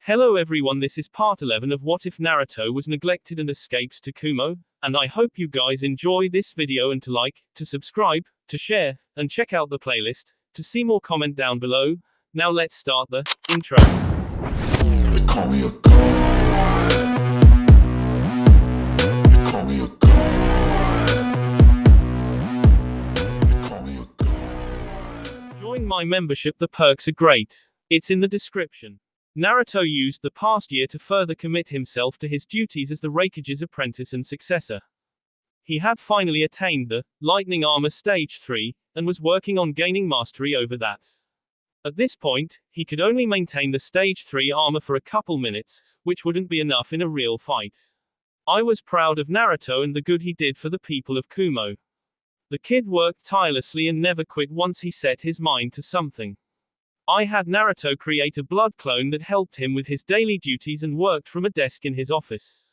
Hello everyone, this is part 11 of What If Naruto Was Neglected and Escapes to Kumo, and I hope you guys enjoy this video and to like, to subscribe, to share, and check out the playlist. To see more, comment down below. Now let's start the intro. They call me a god. They call me a god. They call me a god. Join my membership, the perks are great. It's in the description. Naruto used the past year to further commit himself to his duties as the Raikage's apprentice and successor. He had finally attained the Lightning Armor Stage 3, and was working on gaining mastery over that. At this point, he could only maintain the Stage 3 armor for a couple minutes, which wouldn't be enough in a real fight. I was proud of Naruto and the good he did for the people of Kumo. The kid worked tirelessly and never quit once he set his mind to something. I had Naruto create a blood clone that helped him with his daily duties and worked from a desk in his office.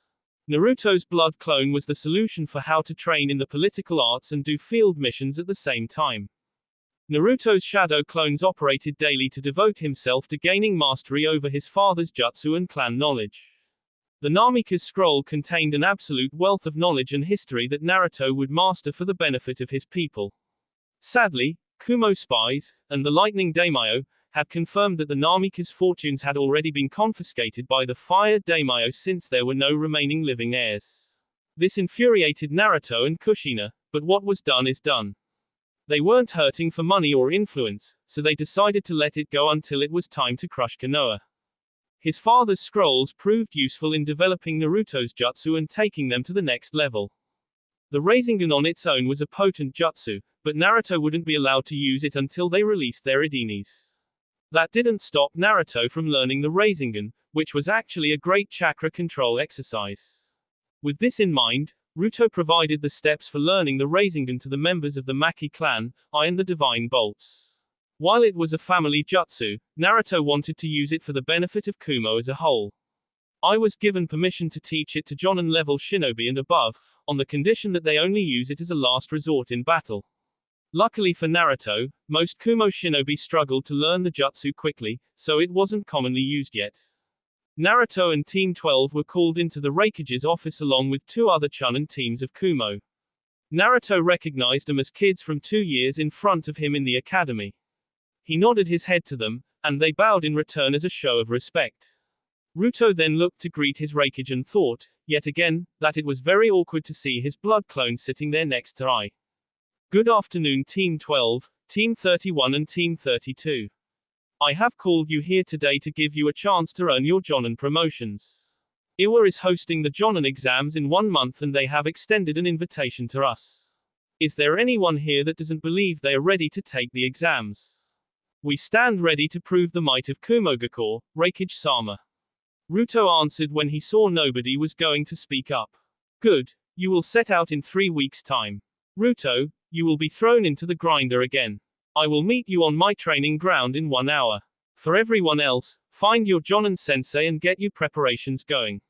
Naruto's blood clone was the solution for how to train in the political arts and do field missions at the same time. Naruto's shadow clones operated daily to devote himself to gaining mastery over his father's jutsu and clan knowledge. The Namikaze scroll contained an absolute wealth of knowledge and history that Naruto would master for the benefit of his people. Sadly, Kumo spies, and the Lightning Daimyo, had confirmed that the Namikaze's fortunes had already been confiscated by the Fire Daimyo since there were no remaining living heirs. This infuriated Naruto and Kushina, but what was done is done. They weren't hurting for money or influence, so they decided to let it go until it was time to crush Konoha. His father's scrolls proved useful in developing Naruto's jutsu and taking them to the next level. The Rasengan on its own was a potent jutsu, but Naruto wouldn't be allowed to use it until they released their Idinis. That didn't stop Naruto from learning the Rasengan, which was actually a great chakra control exercise. With this in mind, Ruto provided the steps for learning the Rasengan to the members of the Maki clan, and the Divine Bolts. While it was a family jutsu, Naruto wanted to use it for the benefit of Kumo as a whole. I was given permission to teach it to Jonin level shinobi and above, on the condition that they only use it as a last resort in battle. Luckily for Naruto, most Kumo shinobi struggled to learn the jutsu quickly, so it wasn't commonly used yet. Naruto and Team 12 were called into the Raikage's office along with two other Chunin teams of Kumo. Naruto recognized them as kids from 2 years in front of him in the academy. He nodded his head to them, and they bowed in return as a show of respect. Ruto then looked to greet his Raikage and thought, yet again, that it was very awkward to see his blood clone sitting there next to I. Good afternoon Team 12, Team 31 and Team 32. I have called you here today to give you a chance to earn your Jonin promotions. Iwa is hosting the Jonin exams in 1 month and they have extended an invitation to us. Is there anyone here that doesn't believe they are ready to take the exams? We stand ready to prove the might of Kumogakure, Raikage-sama. Ruto answered when he saw nobody was going to speak up. Good, you will set out in 3 weeks' time. Ruto, you will be thrown into the grinder again. I will meet you on my training ground in 1 hour. For everyone else, find your Jonin sensei and get your preparations going.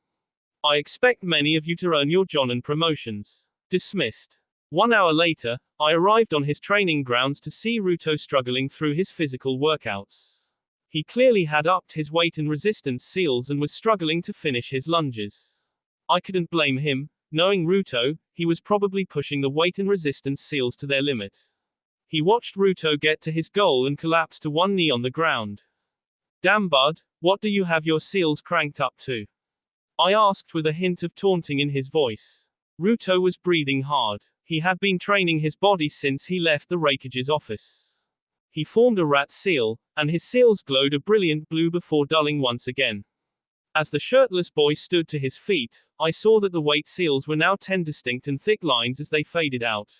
I expect many of you to earn your Jonin promotions. Dismissed. 1 hour later, I arrived on his training grounds to see Ruto struggling through his physical workouts. He clearly had upped his weight and resistance seals and was struggling to finish his lunges. I couldn't blame him. Knowing Ruto, he was probably pushing the weight and resistance seals to their limit. He watched Ruto get to his goal and collapse to one knee on the ground. Damn bud, what do you have your seals cranked up to? I asked with a hint of taunting in his voice. Ruto was breathing hard. He had been training his body since he left the Raikage's office. He formed a rat seal, and his seals glowed a brilliant blue before dulling once again. As the shirtless boy stood to his feet, I saw that the weight seals were now 10 distinct and thick lines as they faded out.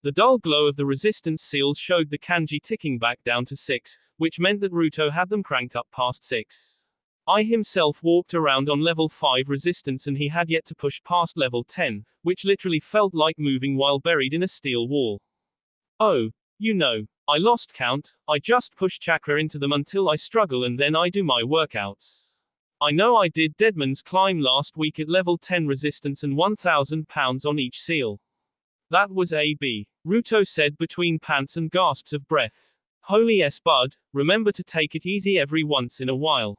The dull glow of the resistance seals showed the kanji ticking back down to 6, which meant that Ruto had them cranked up past 6. I himself walked around on level 5 resistance and he had yet to push past level 10, which literally felt like moving while buried in a steel wall. Oh, you know, I lost count, I just push chakra into them until I struggle and then I do my workouts. I know I did Deadman's Climb last week at level 10 resistance and 1,000 pounds on each seal. That was AB. Ruto said between pants and gasps of breath. Holy s bud, remember to take it easy every once in a while.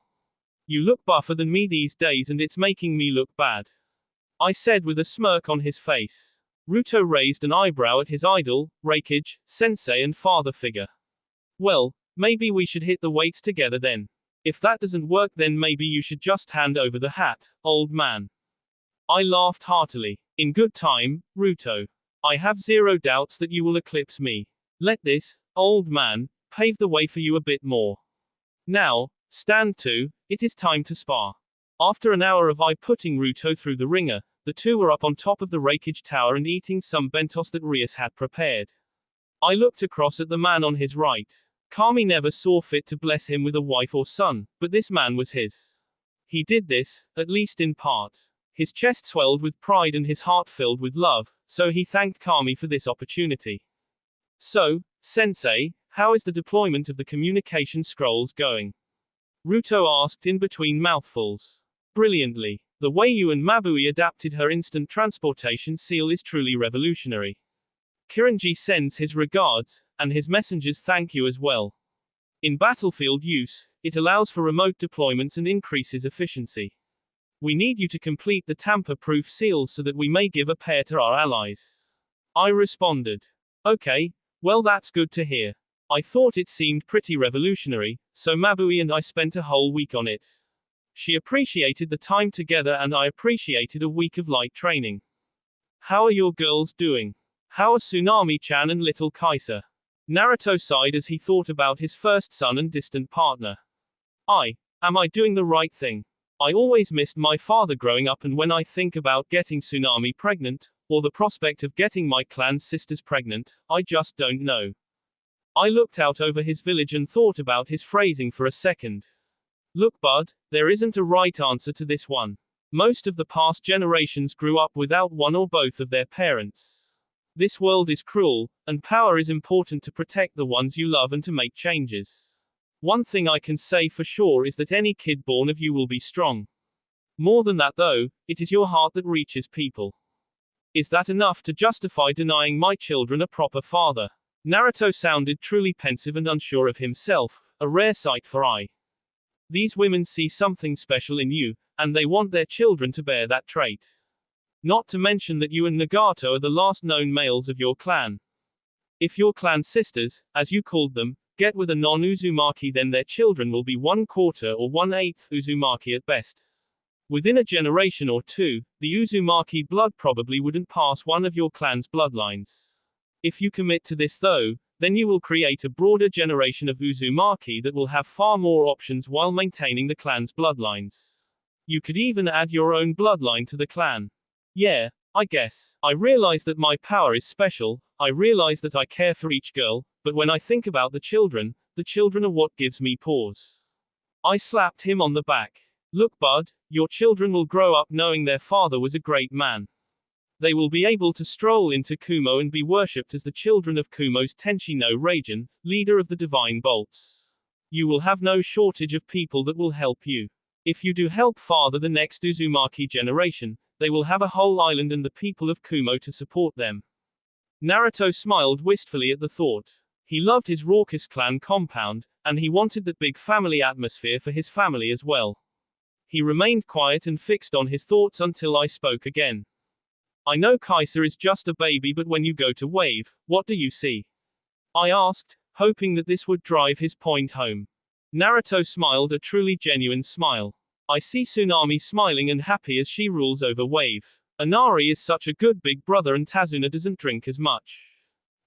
You look buffer than me these days and it's making me look bad, I said with a smirk on his face. Ruto raised an eyebrow at his idol, Raikage, sensei and father figure. Well, maybe we should hit the weights together then. If that doesn't work then maybe you should just hand over the hat, old man. I laughed heartily. In good time, Ruto. I have zero doubts that you will eclipse me. Let this, old man, pave the way for you a bit more. Now, stand to, it is time to spar. After an hour of I putting Ruto through the ringer, the two were up on top of the Raikage tower and eating some bentos that Rias had prepared. I looked across at the man on his right. Kami never saw fit to bless him with a wife or son, but this man was his. He did this, at least in part. His chest swelled with pride and his heart filled with love, so he thanked Kami for this opportunity. So, Sensei, how is the deployment of the communication scrolls going? Ruto asked in between mouthfuls. Brilliantly. The way you and Mabui adapted her instant transportation seal is truly revolutionary. Kiranji sends his regards, and his messengers thank you as well. In battlefield use, it allows for remote deployments and increases efficiency. We need you to complete the tamper-proof seals so that we may give a pair to our allies. I responded. Okay, well that's good to hear. I thought it seemed pretty revolutionary, so Mabui and I spent a whole week on it. She appreciated the time together and I appreciated a week of light training. How are your girls doing? How are Tsunami-chan and little Kaiser? Naruto sighed as he thought about his first son and distant partner. Am I doing the right thing? I always missed my father growing up and when I think about getting Tsunami pregnant, or the prospect of getting my clan's sisters pregnant, I just don't know. I looked out over his village and thought about his phrasing for a second. Look bud, there isn't a right answer to this one. Most of the past generations grew up without one or both of their parents. This world is cruel, and power is important to protect the ones you love and to make changes. One thing I can say for sure is that any kid born of you will be strong. More than that though, it is your heart that reaches people. Is that enough to justify denying my children a proper father? Naruto sounded truly pensive and unsure of himself, a rare sight for I. These women see something special in you, and they want their children to bear that trait. Not to mention that you and Nagato are the last known males of your clan. If your clan sisters, as you called them, get with a non-Uzumaki then their children will be 1/4 or 1/8 Uzumaki at best. Within a generation or two, the Uzumaki blood probably wouldn't pass one of your clan's bloodlines. If you commit to this though, then you will create a broader generation of Uzumaki that will have far more options while maintaining the clan's bloodlines. You could even add your own bloodline to the clan. Yeah, I guess. I realize that my power is special, I realize that I care for each girl, but when I think about the children are what gives me pause. I slapped him on the back. Look bud, your children will grow up knowing their father was a great man. They will be able to stroll into Kumo and be worshipped as the children of Kumo's Tenshi no Raijin, leader of the divine bolts. You will have no shortage of people that will help you. If you do help father the next Uzumaki generation, they will have a whole island and the people of Kumo to support them. Naruto smiled wistfully at the thought. He loved his raucous clan compound, and he wanted that big family atmosphere for his family as well. He remained quiet and fixed on his thoughts until I spoke again. I know Kaiser is just a baby, but when you go to Wave, what do you see? I asked, hoping that this would drive his point home. Naruto smiled a truly genuine smile. I see Tsunami smiling and happy as she rules over Wave. Inari is such a good big brother and Tazuna doesn't drink as much.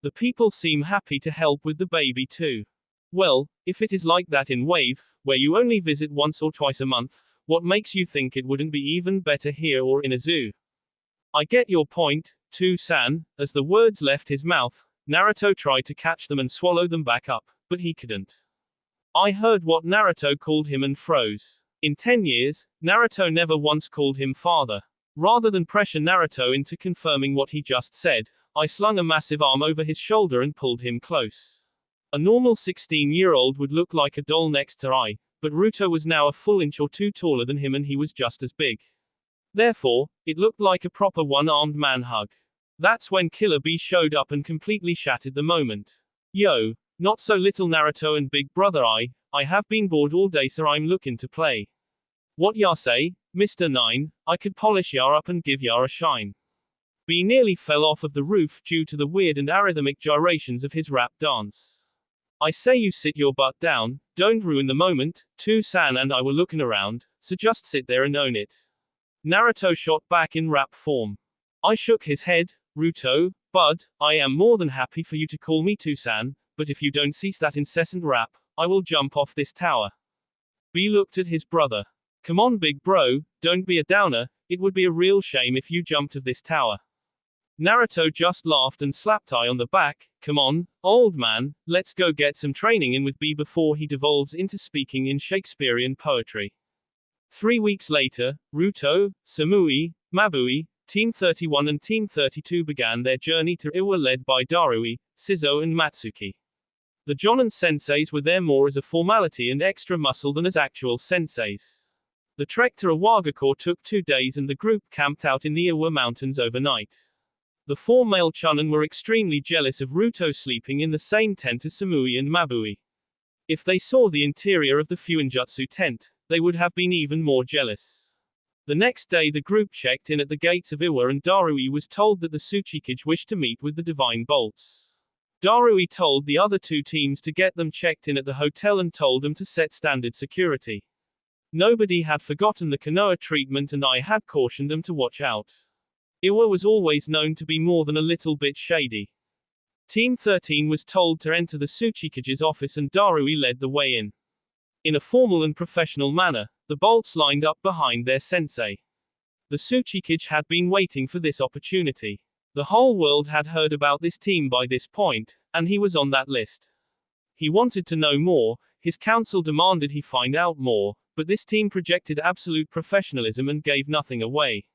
The people seem happy to help with the baby too. Well, if it is like that in Wave, where you only visit once or twice a month, what makes you think it wouldn't be even better here or in a zoo? I get your point, too-san. As the words left his mouth, Naruto tried to catch them and swallow them back up, but he couldn't. I heard what Naruto called him and froze. In 10 years, Naruto never once called him father. Rather than pressure Naruto into confirming what he just said, I slung a massive arm over his shoulder and pulled him close. A normal 16-year-old would look like a doll next to I, but Ruto was now a full inch or two taller than him and he was just as big. Therefore, it looked like a proper one-armed man hug. That's when Killer Bee showed up and completely shattered the moment. Yo, not so little Naruto and big brother I have been bored all day so I'm looking to play. What ya say, Mr. 9, I could polish ya up and give ya a shine. B nearly fell off of the roof due to the weird and arrhythmic gyrations of his rap dance. I say you sit your butt down, don't ruin the moment. 2-san and I were looking around, so just sit there and own it. Naruto shot back in rap form. I shook his head. Ruto, bud, I am more than happy for you to call me 2-san, but if you don't cease that incessant rap, I will jump off this tower. B looked at his brother. Come on big bro, don't be a downer, it would be a real shame if you jumped off this tower. Naruto just laughed and slapped I on the back. Come on, old man, let's go get some training in with B before he devolves into speaking in Shakespearean poetry. 3 weeks later, Ruto, Samui, Mabui, Team 31 and Team 32 began their journey to Iwa led by Darui, Shizo and Matsuki. The Jonin senseis were there more as a formality and extra muscle than as actual senseis. The trek to Iwagakure took 2 days and the group camped out in the Iwa mountains overnight. The 4 male Chunin were extremely jealous of Ruto sleeping in the same tent as Samui and Mabui. If they saw the interior of the Fuinjutsu tent, they would have been even more jealous. The next day the group checked in at the gates of Iwa and Darui was told that the Tsuchikage wished to meet with the Divine Bolts. Darui told the other 2 teams to get them checked in at the hotel and told them to set standard security. Nobody had forgotten the Konoha treatment and I had cautioned them to watch out. Iwa was always known to be more than a little bit shady. Team 13 was told to enter the Tsuchikage's office and Darui led the way in. In a formal and professional manner, the bolts lined up behind their sensei. The Tsuchikage had been waiting for this opportunity. The whole world had heard about this team by this point, and he was on that list. He wanted to know more, his council demanded he find out more, but this team projected absolute professionalism and gave nothing away.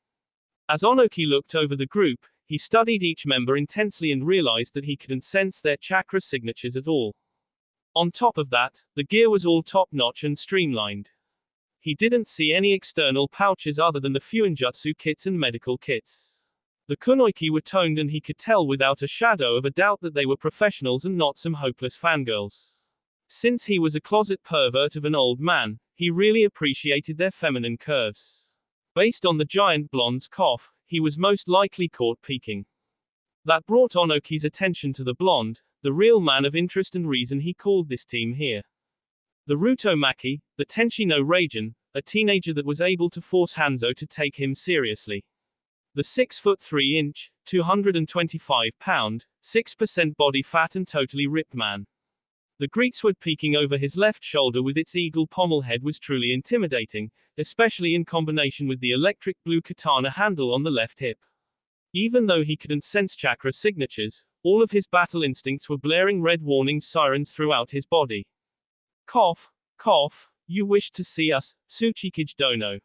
As Onoki looked over the group, he studied each member intensely and realized that he couldn't sense their chakra signatures at all. On top of that, the gear was all top-notch and streamlined. He didn't see any external pouches other than the Fuinjutsu kits and medical kits. The kunoiki were toned and he could tell without a shadow of a doubt that they were professionals and not some hopeless fangirls. Since he was a closet pervert of an old man, he really appreciated their feminine curves. Based on the giant blonde's cough, he was most likely caught peeking. That brought Onoki's attention to the blonde, the real man of interest and reason he called this team here. The Rutomaki, the Tenshi no Raijin, a teenager that was able to force Hanzo to take him seriously. The 6'3", 225-pound, 6% body fat and totally ripped man. The greatsword peeking over his left shoulder with its eagle pommel head was truly intimidating, especially in combination with the electric blue katana handle on the left hip. Even though he couldn't sense chakra signatures, all of his battle instincts were blaring red warning sirens throughout his body. Cough, cough, you wished to see us, Tsuchikage Dono?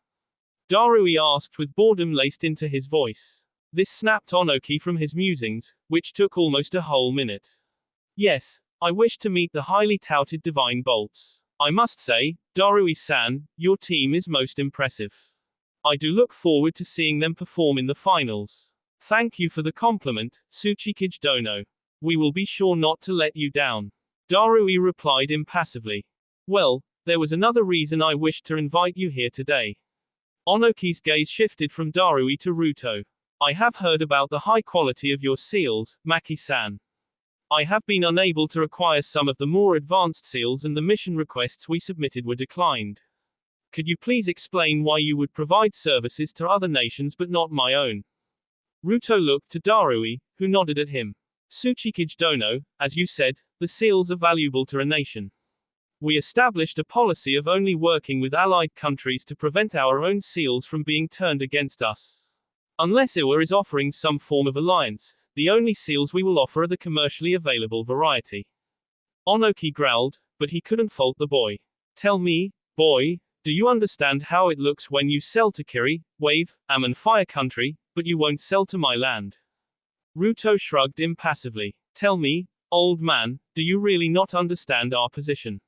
Darui asked with boredom laced into his voice. This snapped Onoki from his musings, which took almost a whole minute. Yes, I wish to meet the highly touted Divine Bolts. I must say, Darui-san, your team is most impressive. I do look forward to seeing them perform in the finals. Thank you for the compliment, Tsuchikage Dono. We will be sure not to let you down. Darui replied impassively. Well, there was another reason I wished to invite you here today. Onoki's gaze shifted from Darui to Ruto. I have heard about the high quality of your seals, Maki-san. I have been unable to acquire some of the more advanced seals and the mission requests we submitted were declined. Could you please explain why you would provide services to other nations but not my own? Ruto looked to Darui, who nodded at him. Tsuchikage Dono, as you said, the seals are valuable to a nation. We established a policy of only working with allied countries to prevent our own seals from being turned against us. Unless Iwa is offering some form of alliance, the only seals we will offer are the commercially available variety. Onoki growled, but he couldn't fault the boy. Tell me, boy, do you understand how it looks when you sell to Kiri, Wave, Am Fire Country, but you won't sell to my land? Ruto shrugged impassively. Tell me, old man, do you really not understand our position?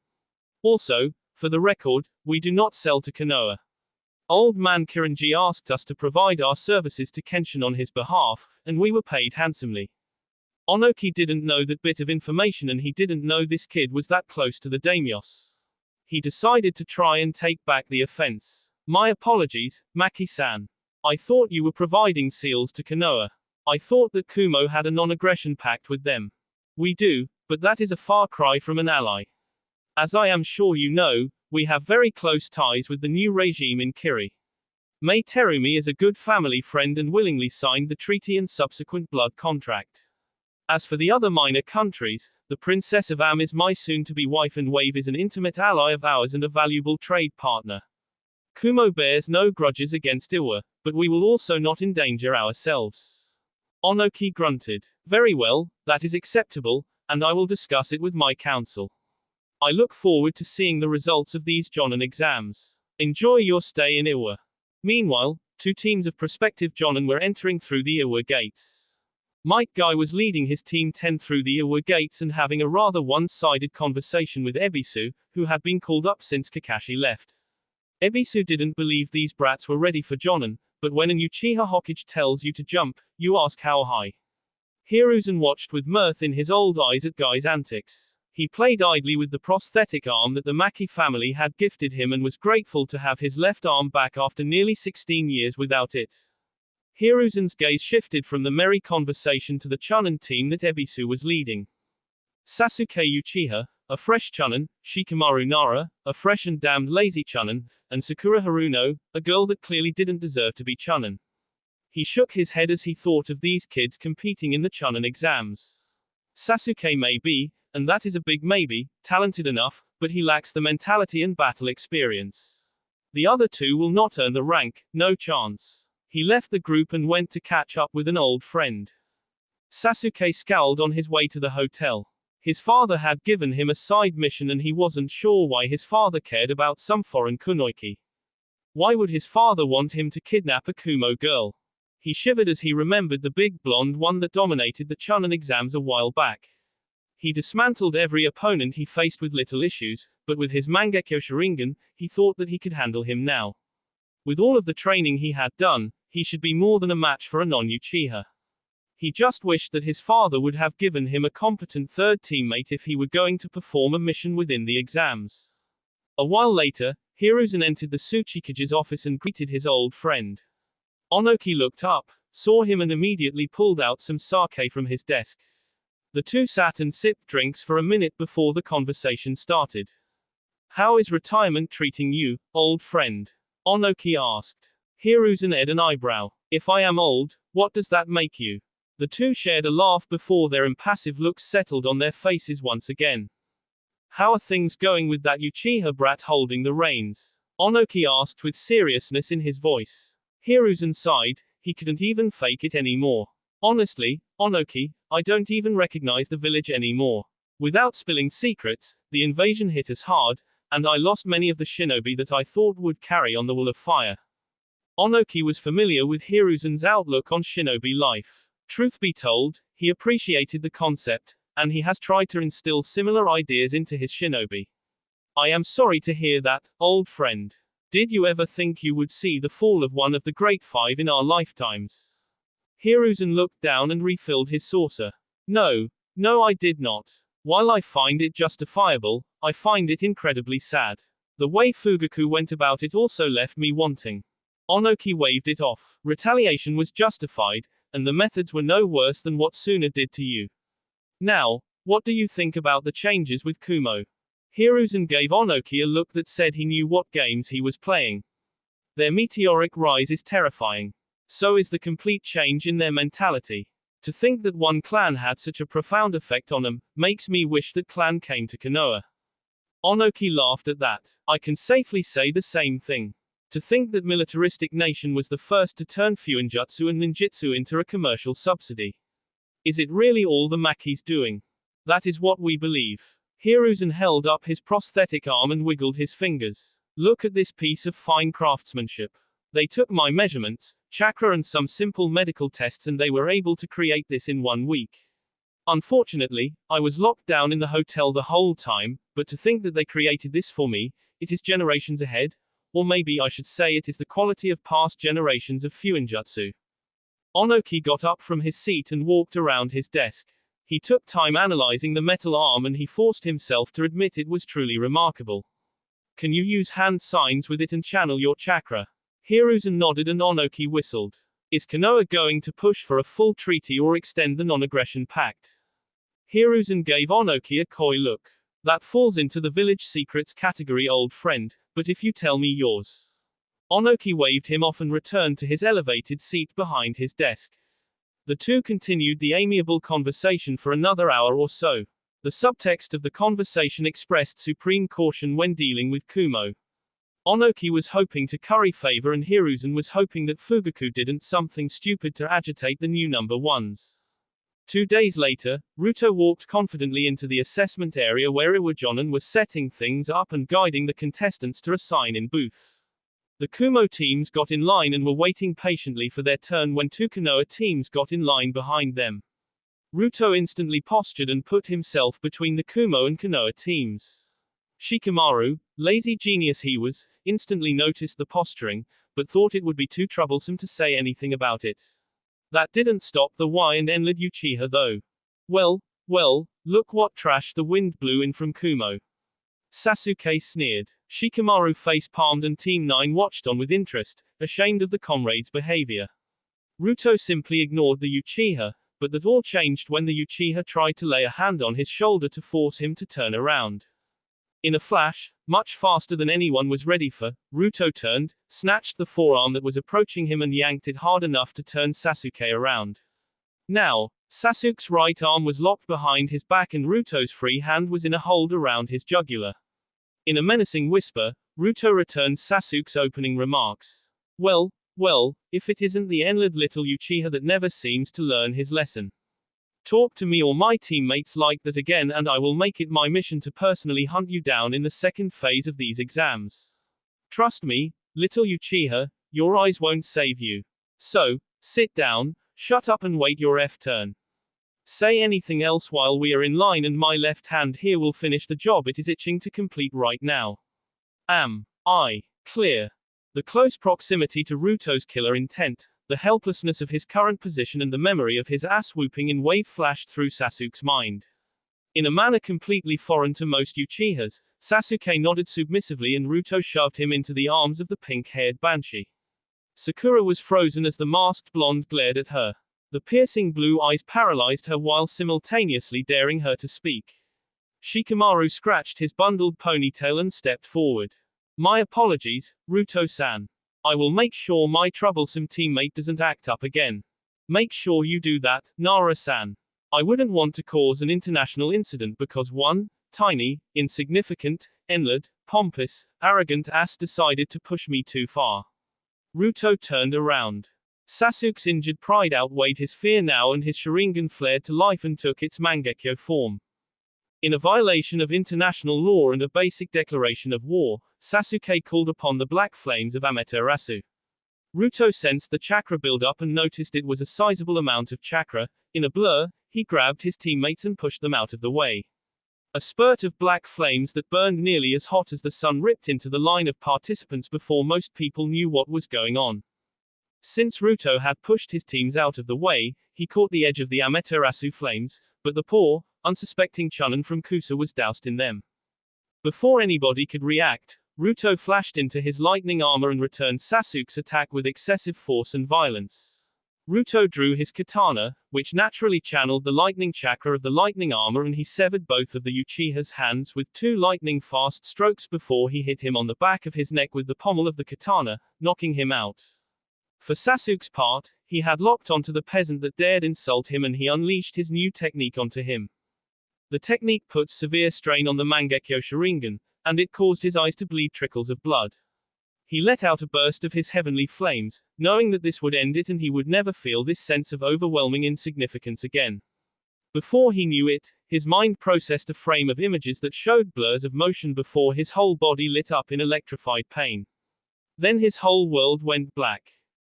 Also, for the record, we do not sell to Konoha. Old man Kiranji asked us to provide our services to Kenshin on his behalf, and we were paid handsomely. Onoki didn't know that bit of information and he didn't know this kid was that close to the daimyos. He decided to try and take back the offense. My apologies, Maki-san. I thought you were providing seals to Konoha. I thought that Kumo had a non-aggression pact with them. We do, but that is a far cry from an ally. As I am sure you know, we have very close ties with the new regime in Kiri. Mei Terumi is a good family friend and willingly signed the treaty and subsequent blood contract. As for the other minor countries, the Princess of Am is my soon-to-be wife and Wave is an intimate ally of ours and a valuable trade partner. Kumo bears no grudges against Iwa, but we will also not endanger ourselves. Onoki grunted. Very well, that is acceptable, and I will discuss it with my council. I look forward to seeing the results of these Jonin exams. Enjoy your stay in Iwa. Meanwhile, two teams of prospective Jonin were entering through the Iwa gates. Mike Guy was leading his team 10 through the Iwa gates and having a rather one-sided conversation with Ebisu, who had been called up since Kakashi left. Ebisu didn't believe these brats were ready for Jonin, but when an Uchiha Hokage tells you to jump, you ask how high. Hiruzen watched with mirth in his old eyes at Guy's antics. He played idly with the prosthetic arm that the Maki family had gifted him and was grateful to have his left arm back after nearly 16 years without it. Hiruzen's gaze shifted from the merry conversation to the Chunin team that Ebisu was leading. Sasuke Uchiha, a fresh Chunin, Shikamaru Nara, a fresh and damned lazy Chunin, and Sakura Haruno, a girl that clearly didn't deserve to be Chunin. He shook his head as he thought of these kids competing in the Chunin exams. Sasuke may be, and that is a big maybe, talented enough, but he lacks the mentality and battle experience. The other two will not earn the rank, no chance. He left the group and went to catch up with an old friend. Sasuke scowled on his way to the hotel. His father had given him a side mission and he wasn't sure why his father cared about some foreign kunoichi. Why would his father want him to kidnap a Kumo girl? He shivered as he remembered the big blonde one that dominated the Chunin exams a while back. He dismantled every opponent he faced with little issues, but with his Mangekyo Sharingan, he thought that he could handle him now. With all of the training he had done, he should be more than a match for a non-Uchiha. He just wished that his father would have given him a competent third teammate if he were going to perform a mission within the exams. A while later, Hiruzen entered the Tsuchikage's office and greeted his old friend. Onoki looked up, saw him and immediately pulled out some sake from his desk. The two sat and sipped drinks for a minute before the conversation started. How is retirement treating you, old friend? Onoki asked. Hiruzen edged an eyebrow. If I am old, what does that make you? The two shared a laugh before their impassive looks settled on their faces once again. How are things going with that Uchiha brat holding the reins? Onoki asked with seriousness in his voice. Hiruzen sighed, he couldn't even fake it anymore. Honestly, Onoki, I don't even recognize the village anymore. Without spilling secrets, the invasion hit us hard, and I lost many of the shinobi that I thought would carry on the wall of fire. Onoki was familiar with Hiruzen's outlook on shinobi life. Truth be told, he appreciated the concept, and he has tried to instill similar ideas into his shinobi. I am sorry to hear that, old friend. Did you ever think you would see the fall of one of the great five in our lifetimes? Hiruzen looked down and refilled his saucer. No, I did not. While I find it justifiable, I find it incredibly sad. The way Fugaku went about it also left me wanting. Onoki waved it off. Retaliation was justified, and the methods were no worse than what Suna did to you. Now, what do you think about the changes with Kumo? Hiruzen gave Onoki a look that said he knew what games he was playing. Their meteoric rise is terrifying. So is the complete change in their mentality. To think that one clan had such a profound effect on them, makes me wish that clan came to Konoha. Onoki laughed at that. I can safely say the same thing. To think that militaristic nation was the first to turn fuinjutsu and ninjutsu into a commercial subsidy. Is it really all the Maki's doing? That is what we believe. Hiruzen held up his prosthetic arm and wiggled his fingers. Look at this piece of fine craftsmanship. They took my measurements, chakra and some simple medical tests and they were able to create this in 1 week. Unfortunately, I was locked down in the hotel the whole time, but to think that they created this for me, it is generations ahead, or maybe I should say it is the quality of past generations of fuinjutsu. Onoki got up from his seat and walked around his desk. He took time analyzing the metal arm and he forced himself to admit it was truly remarkable. Can you use hand signs with it and channel your chakra? Hiruzen nodded and Onoki whistled. Is Konoha going to push for a full treaty or extend the non-aggression pact? Hiruzen gave Onoki a coy look. That falls into the village secrets category, old friend, but if you tell me yours. Onoki waved him off and returned to his elevated seat behind his desk. The two continued the amiable conversation for another hour or so. The subtext of the conversation expressed supreme caution when dealing with Kumo. Onoki was hoping to curry favor and Hiruzen was hoping that Fugaku didn't something stupid to agitate the new number ones. 2 days later, Ruto walked confidently into the assessment area where Iwajonan was setting things up and guiding the contestants to a sign-in booth. The Kumo teams got in line and were waiting patiently for their turn when 2 Konoha teams got in line behind them. Ruto instantly postured and put himself between the Kumo and Konoha teams. Shikamaru, lazy genius he was, instantly noticed the posturing, but thought it would be too troublesome to say anything about it. That didn't stop the Y and N-led Uchiha though. Well, look what trash the wind blew in from Kumo. Sasuke sneered. Shikamaru face-palmed and Team 9 watched on with interest, ashamed of the comrade's behavior. Ruto simply ignored the Uchiha, but that all changed when the Uchiha tried to lay a hand on his shoulder to force him to turn around. In a flash, much faster than anyone was ready for, Ruto turned, snatched the forearm that was approaching him and yanked it hard enough to turn Sasuke around. Now, Sasuke's right arm was locked behind his back and Ruto's free hand was in a hold around his jugular. In a menacing whisper, Ruto returned Sasuke's opening remarks. Well, if it isn't the Enlid little Uchiha that never seems to learn his lesson. Talk to me or my teammates like that again and I will make it my mission to personally hunt you down in the second phase of these exams. Trust me, little Uchiha, your eyes won't save you. So, sit down, shut up and wait your turn. Say anything else while we are in line and my left hand here will finish the job it is itching to complete right now. Am I clear? The close proximity to Ruto's killer intent, the helplessness of his current position and the memory of his ass-whooping in wave flashed through Sasuke's mind. In a manner completely foreign to most Uchihas, Sasuke nodded submissively and Ruto shoved him into the arms of the pink-haired banshee. Sakura was frozen as the masked blonde glared at her. The piercing blue eyes paralyzed her while simultaneously daring her to speak. Shikamaru scratched his bundled ponytail and stepped forward. My apologies, Ruto-san. I will make sure my troublesome teammate doesn't act up again. Make sure you do that, Nara-san. I wouldn't want to cause an international incident because one tiny, insignificant, enlid, pompous, arrogant ass decided to push me too far. Ruto turned around. Sasuke's injured pride outweighed his fear now and his Sharingan flared to life and took its Mangekyo form. In a violation of international law and a basic declaration of war, Sasuke called upon the black flames of Amaterasu. Ruto sensed the chakra build-up and noticed it was a sizable amount of chakra. In a blur, he grabbed his teammates and pushed them out of the way. A spurt of black flames that burned nearly as hot as the sun ripped into the line of participants before most people knew what was going on. Since Ruto had pushed his teams out of the way, he caught the edge of the Amaterasu flames, but the poor, unsuspecting Chunin from Kusa was doused in them. Before anybody could react, Ruto flashed into his lightning armor and returned Sasuke's attack with excessive force and violence. Ruto drew his katana, which naturally channeled the lightning chakra of the lightning armor and he severed both of the Uchiha's hands with 2 lightning-fast strokes before he hit him on the back of his neck with the pommel of the katana, knocking him out. For Sasuke's part, he had locked onto the peasant that dared insult him and he unleashed his new technique onto him. The technique put severe strain on the Mangekyo Sharingan, and it caused his eyes to bleed trickles of blood. He let out a burst of his heavenly flames, knowing that this would end it and he would never feel this sense of overwhelming insignificance again. Before he knew it, his mind processed a frame of images that showed blurs of motion before his whole body lit up in electrified pain. Then his whole world went black.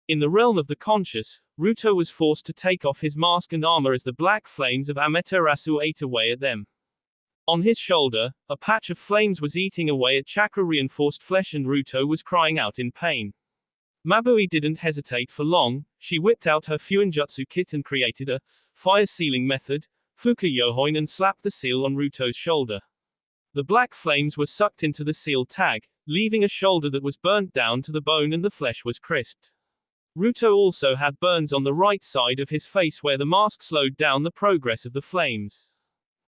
In the realm of the conscious, Ruto was forced to take off his mask and armor as the black flames of Amaterasu ate away at them. On his shoulder, a patch of flames was eating away at chakra-reinforced flesh and Ruto was crying out in pain. Mabui didn't hesitate for long, she whipped out her Fuinjutsu kit and created a fire sealing method, Fuka Yohoin and slapped the seal on Ruto's shoulder. The black flames were sucked into the seal tag, leaving a shoulder that was burnt down to the bone and the flesh was crisped. Ruto also had burns on the right side of his face where the mask slowed down the progress of the flames.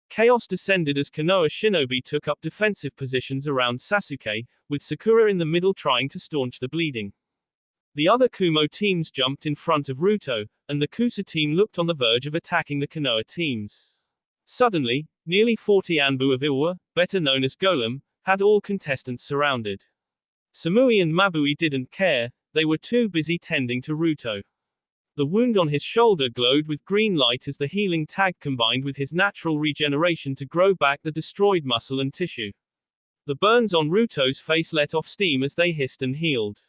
Chaos descended as Konoha shinobi took up defensive positions around Sasuke, with Sakura in the middle trying to staunch the bleeding. The other Kumo teams jumped in front of Ruto, and the Kusa team looked on the verge of attacking the Konoha teams. Suddenly, nearly 40 Anbu of Iwa, better known as Golem, had all contestants surrounded. Samui and Mabui didn't care, they were too busy tending to Ruto. The wound on his shoulder glowed with green light as the healing tag combined with his natural regeneration to grow back the destroyed muscle and tissue. The burns on Ruto's face let off steam as they hissed and healed.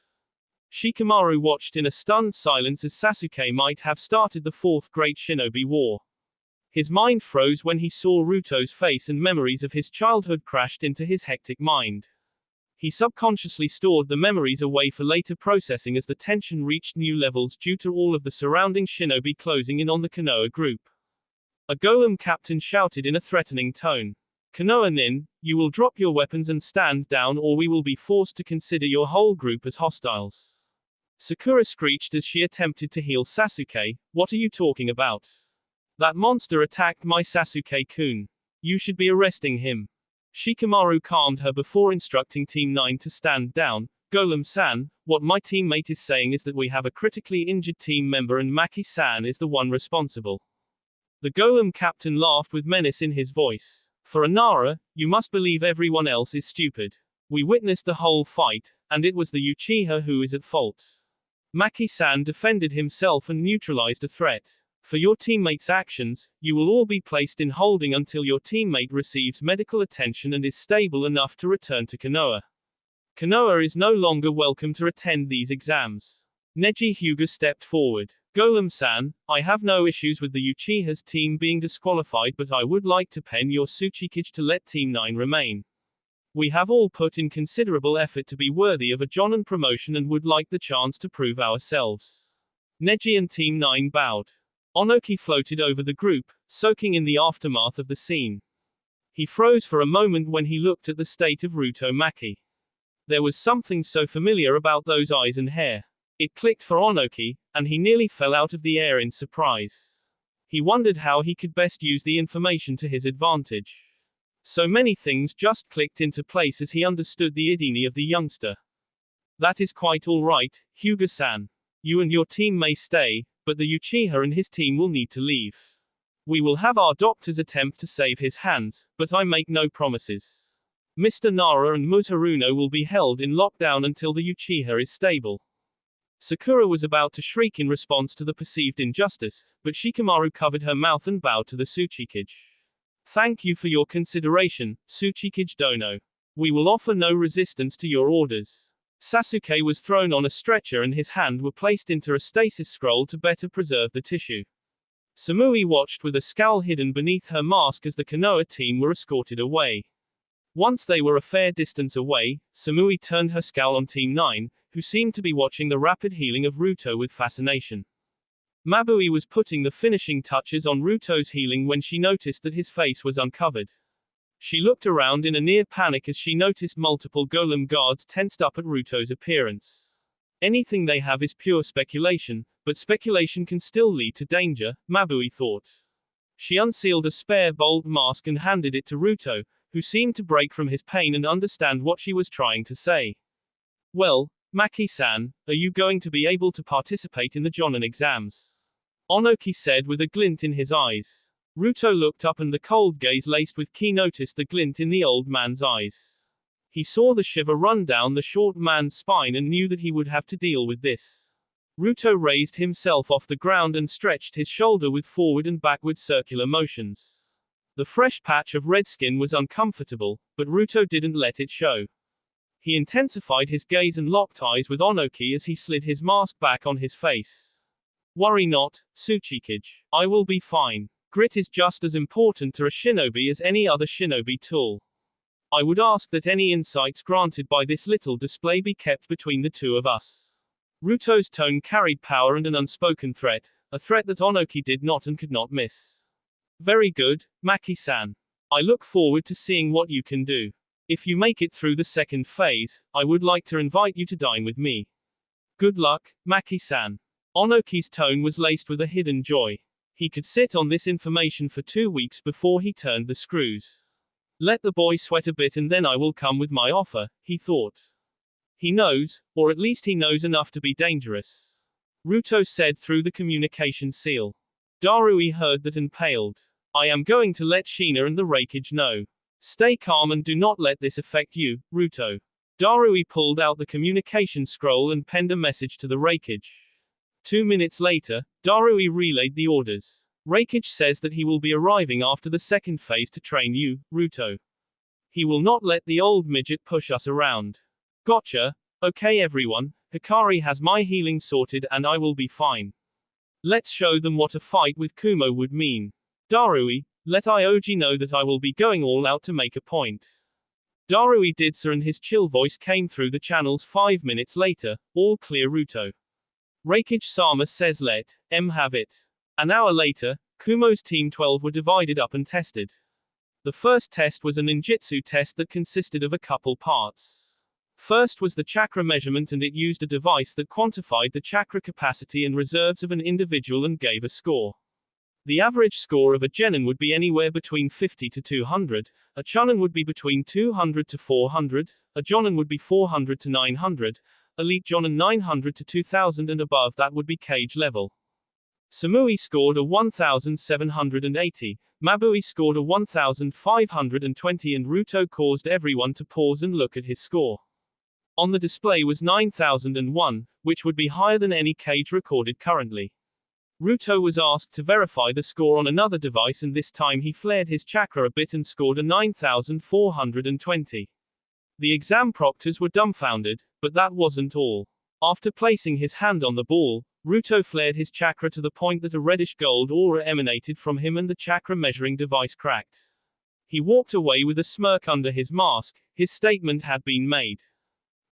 Shikamaru watched in a stunned silence as Sasuke might have started the fourth great shinobi war. His mind froze when he saw Ruto's face and memories of his childhood crashed into his hectic mind. He subconsciously stored the memories away for later processing as the tension reached new levels due to all of the surrounding shinobi closing in on the Konoha group. A golem captain shouted in a threatening tone. "Konoha Nin, you will drop your weapons and stand down or we will be forced to consider your whole group as hostiles." Sakura screeched as she attempted to heal Sasuke. "What are you talking about? That monster attacked my Sasuke-kun. You should be arresting him." Shikamaru calmed her before instructing Team 9 to stand down. "Golem-san, what my teammate is saying is that we have a critically injured team member and Maki-san is the one responsible." The Golem captain laughed with menace in his voice. "For Anara, you must believe everyone else is stupid. We witnessed the whole fight, and it was the Uchiha who is at fault. Maki-san defended himself and neutralized a threat. For your teammates' actions, you will all be placed in holding until your teammate receives medical attention and is stable enough to return to Konoha. Konoha is no longer welcome to attend these exams." Neji Hyuga stepped forward. "Golem-san, I have no issues with the Uchiha's team being disqualified, but I would like to pen your Tsuchikage to let Team 9 remain. We have all put in considerable effort to be worthy of a Jonin promotion and would like the chance to prove ourselves." Neji and Team 9 bowed. Onoki floated over the group, soaking in the aftermath of the scene. He froze for a moment when he looked at the state of Ruto Maki. There was something so familiar about those eyes and hair. It clicked for Onoki, and he nearly fell out of the air in surprise. He wondered how he could best use the information to his advantage. So many things just clicked into place as he understood the idini of the youngster. "That is quite all right, Hyuga-san. You and your team may stay, but the Uchiha and his team will need to leave. We will have our doctors attempt to save his hands, but I make no promises. Mr. Nara and Mutaruno will be held in lockdown until the Uchiha is stable." Sakura was about to shriek in response to the perceived injustice, but Shikamaru covered her mouth and bowed to the Tsuchikage. "Thank you for your consideration, Tsuchikage Dono. We will offer no resistance to your orders." Sasuke was thrown on a stretcher and his hand were placed into a stasis scroll to better preserve the tissue. Samui watched with a scowl hidden beneath her mask as the Konoha team were escorted away. Once they were a fair distance away, Samui turned her scowl on Team 9, who seemed to be watching the rapid healing of Ruto with fascination. Mabui was putting the finishing touches on Ruto's healing when she noticed that his face was uncovered. She looked around in a near panic as she noticed multiple golem guards tensed up at Ruto's appearance. Anything they have is pure speculation, but speculation can still lead to danger, Mabui thought. She unsealed a spare bold mask and handed it to Ruto, who seemed to break from his pain and understand what she was trying to say. "Well, Maki-san, are you going to be able to participate in the Jonin exams?" Onoki said with a glint in his eyes. Ruto looked up and the cold gaze laced with ki noticed the glint in the old man's eyes. He saw the shiver run down the short man's spine and knew that he would have to deal with this. Ruto raised himself off the ground and stretched his shoulder with forward and backward circular motions. The fresh patch of red skin was uncomfortable, but Ruto didn't let it show. He intensified his gaze and locked eyes with Onoki as he slid his mask back on his face. "Worry not, Tsuchikage. I will be fine. Grit is just as important to a shinobi as any other shinobi tool. I would ask that any insights granted by this little display be kept between the two of us." Ruto's tone carried power and an unspoken threat, a threat that Onoki did not and could not miss. "Very good, Maki-san. I look forward to seeing what you can do. If you make it through the second phase, I would like to invite you to dine with me. Good luck, Maki-san. Onoki's tone was laced with a hidden joy. He could sit on this information for 2 weeks before he turned the screws. Let the boy sweat a bit and then I will come with my offer, he thought. He knows, or at least he knows enough to be dangerous. Ruto said through the communication seal. Darui heard that and paled. I am going to let Sheena and the Raikage know. Stay calm and do not let this affect you, Ruto. Darui pulled out the communication scroll and penned a message to the Raikage. 2 minutes later, Darui relayed the orders. Raikage says that he will be arriving after the second phase to train you, Ruto. He will not let the old midget push us around. Gotcha. Okay everyone, Hikari has my healing sorted and I will be fine. Let's show them what a fight with Kumo would mean. Darui, let Ioji know that I will be going all out to make a point. Darui did so and his chill voice came through the channels 5 minutes later. All clear Ruto. Raikage-sama says let have it. An hour later, Kumo's Team 12 were divided up and tested. The first test was a ninjutsu test that consisted of a couple parts. First was the chakra measurement and it used a device that quantified the chakra capacity and reserves of an individual and gave a score. The average score of a genin would be anywhere between 50 to 200, a chunin would be between 200 to 400, a jonin would be 400 to 900, elite jonin 900 to 2000 and above that would be cage level. Samui scored a 1780, Mabui scored a 1520 and Ruto caused everyone to pause and look at his score. On the display was 9001, which would be higher than any cage recorded currently. Ruto was asked to verify the score on another device and this time he flared his chakra a bit and scored a 9420. The exam proctors were dumbfounded, but that wasn't all. After placing his hand on the ball, Ruto flared his chakra to the point that a reddish gold aura emanated from him and the chakra measuring device cracked. He walked away with a smirk under his mask. His statement had been made.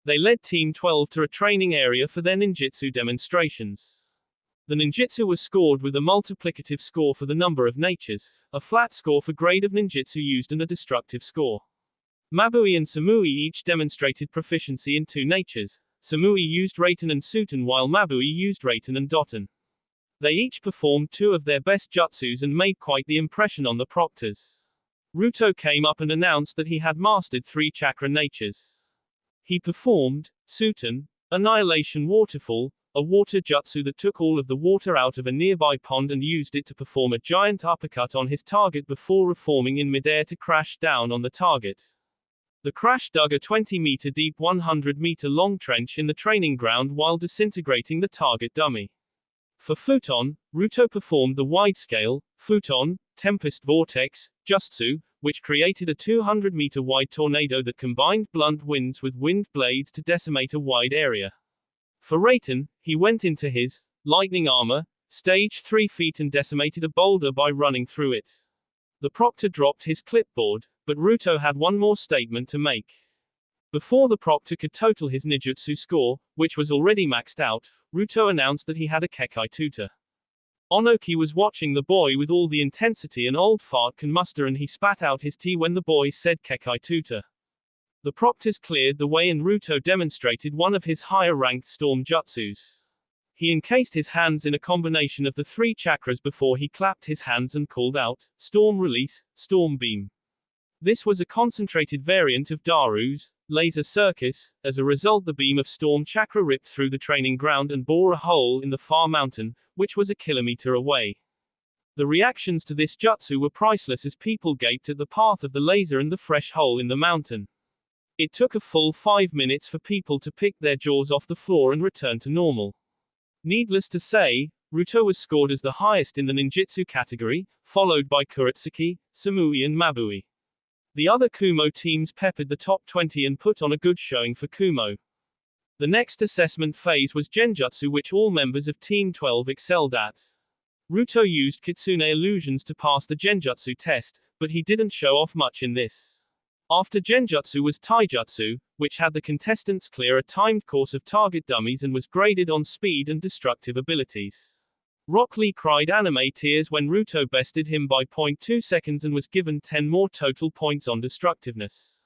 They led Team 12 to a training area for their ninjutsu demonstrations. The ninjutsu was scored with a multiplicative score for the number of natures, a flat score for grade of ninjutsu used and a destructive score. Mabui and Samui each demonstrated proficiency in 2 natures. Samui used Raiten and Suten while Mabui used Raiten and Doten. They each performed 2 of their best jutsus and made quite the impression on the proctors. Ruto came up and announced that he had mastered 3 chakra natures. He performed Suten, Annihilation Waterfall, a water jutsu that took all of the water out of a nearby pond and used it to perform a giant uppercut on his target before reforming in midair to crash down on the target. The crash dug a 20-meter deep 100-meter long trench in the training ground while disintegrating the target dummy. For Futon, Ruto performed the wide-scale, Futon, Tempest Vortex, Jutsu, which created a 200-meter wide tornado that combined blunt winds with wind blades to decimate a wide area. For Raiten, he went into his lightning armor, stage 3 feet and decimated a boulder by running through it. The proctor dropped his clipboard, but Ruto had one more statement to make. Before the proctor could total his ninjutsu score, which was already maxed out, Ruto announced that he had a Kekai tutor. Onoki was watching the boy with all the intensity an old fart can muster and he spat out his tea when the boy said Kekai tutor. The proctors cleared the way and Ruto demonstrated one of his higher-ranked storm jutsus. He encased his hands in a combination of the 3 chakras before he clapped his hands and called out, Storm Release, Storm Beam. This was a concentrated variant of Daru's Laser Circus. As a result, the beam of storm chakra ripped through the training ground and bore a hole in the far mountain, which was a kilometer away. The reactions to this jutsu were priceless as people gaped at the path of the laser and the fresh hole in the mountain. It took a full 5 minutes for people to pick their jaws off the floor and return to normal. Needless to say, Ruto was scored as the highest in the ninjutsu category, followed by Kuretsuki, Samui and Mabui. The other Kumo teams peppered the top 20 and put on a good showing for Kumo. The next assessment phase was Genjutsu, which all members of Team 12 excelled at. Ruto used Kitsune illusions to pass the Genjutsu test, but he didn't show off much in this. After Genjutsu was Taijutsu, which had the contestants clear a timed course of target dummies and was graded on speed and destructive abilities. Rock Lee cried anime tears when Ruto bested him by 0.2 seconds and was given 10 more total points on destructiveness.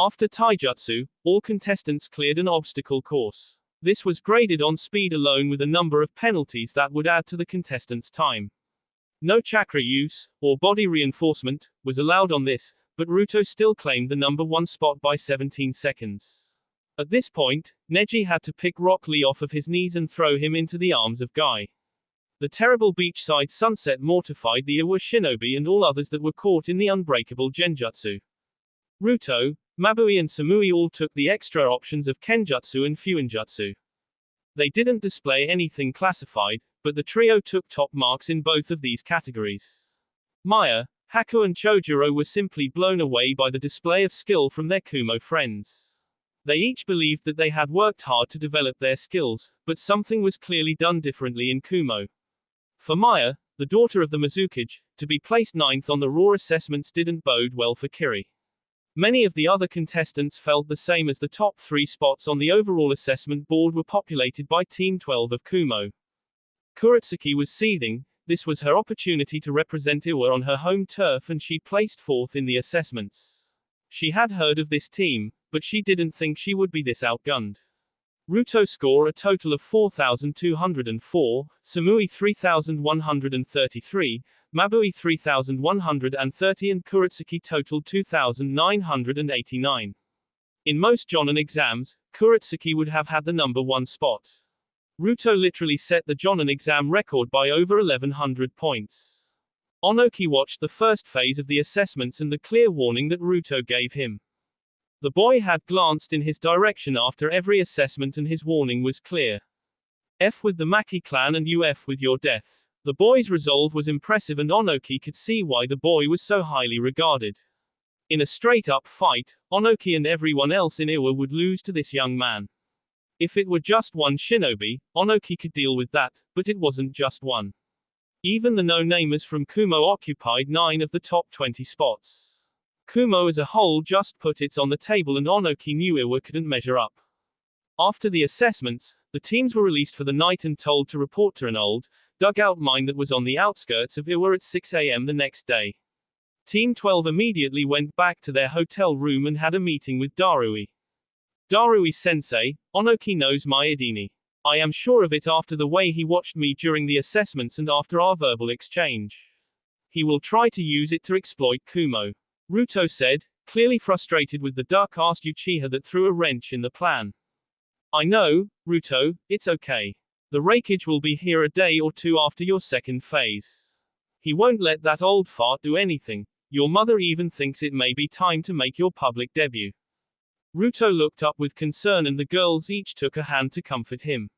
After taijutsu, all contestants cleared an obstacle course. This was graded on speed alone with a number of penalties that would add to the contestants' time. No chakra use, or body reinforcement, was allowed on this, but Ruto still claimed the number 1 spot by 17 seconds. At this point, Neji had to pick Rock Lee off of his knees and throw him into the arms of Guy. The terrible beachside sunset mortified the Iwa shinobi and all others that were caught in the unbreakable genjutsu. Ruto, Mabui and Samui all took the extra options of Kenjutsu and Fuinjutsu. They didn't display anything classified, but the trio took top marks in both of these categories. Maya, Haku and Chojuro were simply blown away by the display of skill from their Kumo friends. They each believed that they had worked hard to develop their skills, but something was clearly done differently in Kumo. For Maya, the daughter of the Mizukage, to be placed 9th on the raw assessments didn't bode well for Kiri. Many of the other contestants felt the same as the top 3 spots on the overall assessment board were populated by Team 12 of Kumo. Kuretsuki was seething. This was her opportunity to represent Iwa on her home turf and she placed 4th in the assessments. She had heard of this team, but she didn't think she would be this outgunned. Ruto score a total of 4,204, Samui 3,133, Mabui 3,130 and Kuretsuki total 2,989. In most Jonin exams, Kuretsuki would have had the number 1 spot. Ruto literally set the Jonin exam record by over 1,100 points. Onoki watched the first phase of the assessments and the clear warning that Ruto gave him. The boy had glanced in his direction after every assessment and his warning was clear. F with the Maki clan and UF with your death. The boy's resolve was impressive and Onoki could see why the boy was so highly regarded. In a straight-up fight, Onoki and everyone else in Iwa would lose to this young man. If it were just one shinobi, Onoki could deal with that, but it wasn't just one. Even the no-namers from Kumo occupied 9 of the top 20 spots. Kumo as a whole just put its on the table and Onoki knew Iwa couldn't measure up. After the assessments, the teams were released for the night and told to report to an old, dugout mine that was on the outskirts of Iwa at 6 a.m. the next day. Team 12 immediately went back to their hotel room and had a meeting with Darui. Darui-sensei, Onoki knows my Idini. I am sure of it after the way he watched me during the assessments and after our verbal exchange. He will try to use it to exploit Kumo. Ruto said, clearly frustrated with the dark-ass Uchiha that threw a wrench in the plan. I know, Ruto, it's okay. The Raikage will be here a day or two after your second phase. He won't let that old fart do anything. Your mother even thinks it may be time to make your public debut. Ruto looked up with concern and the girls each took a hand to comfort him.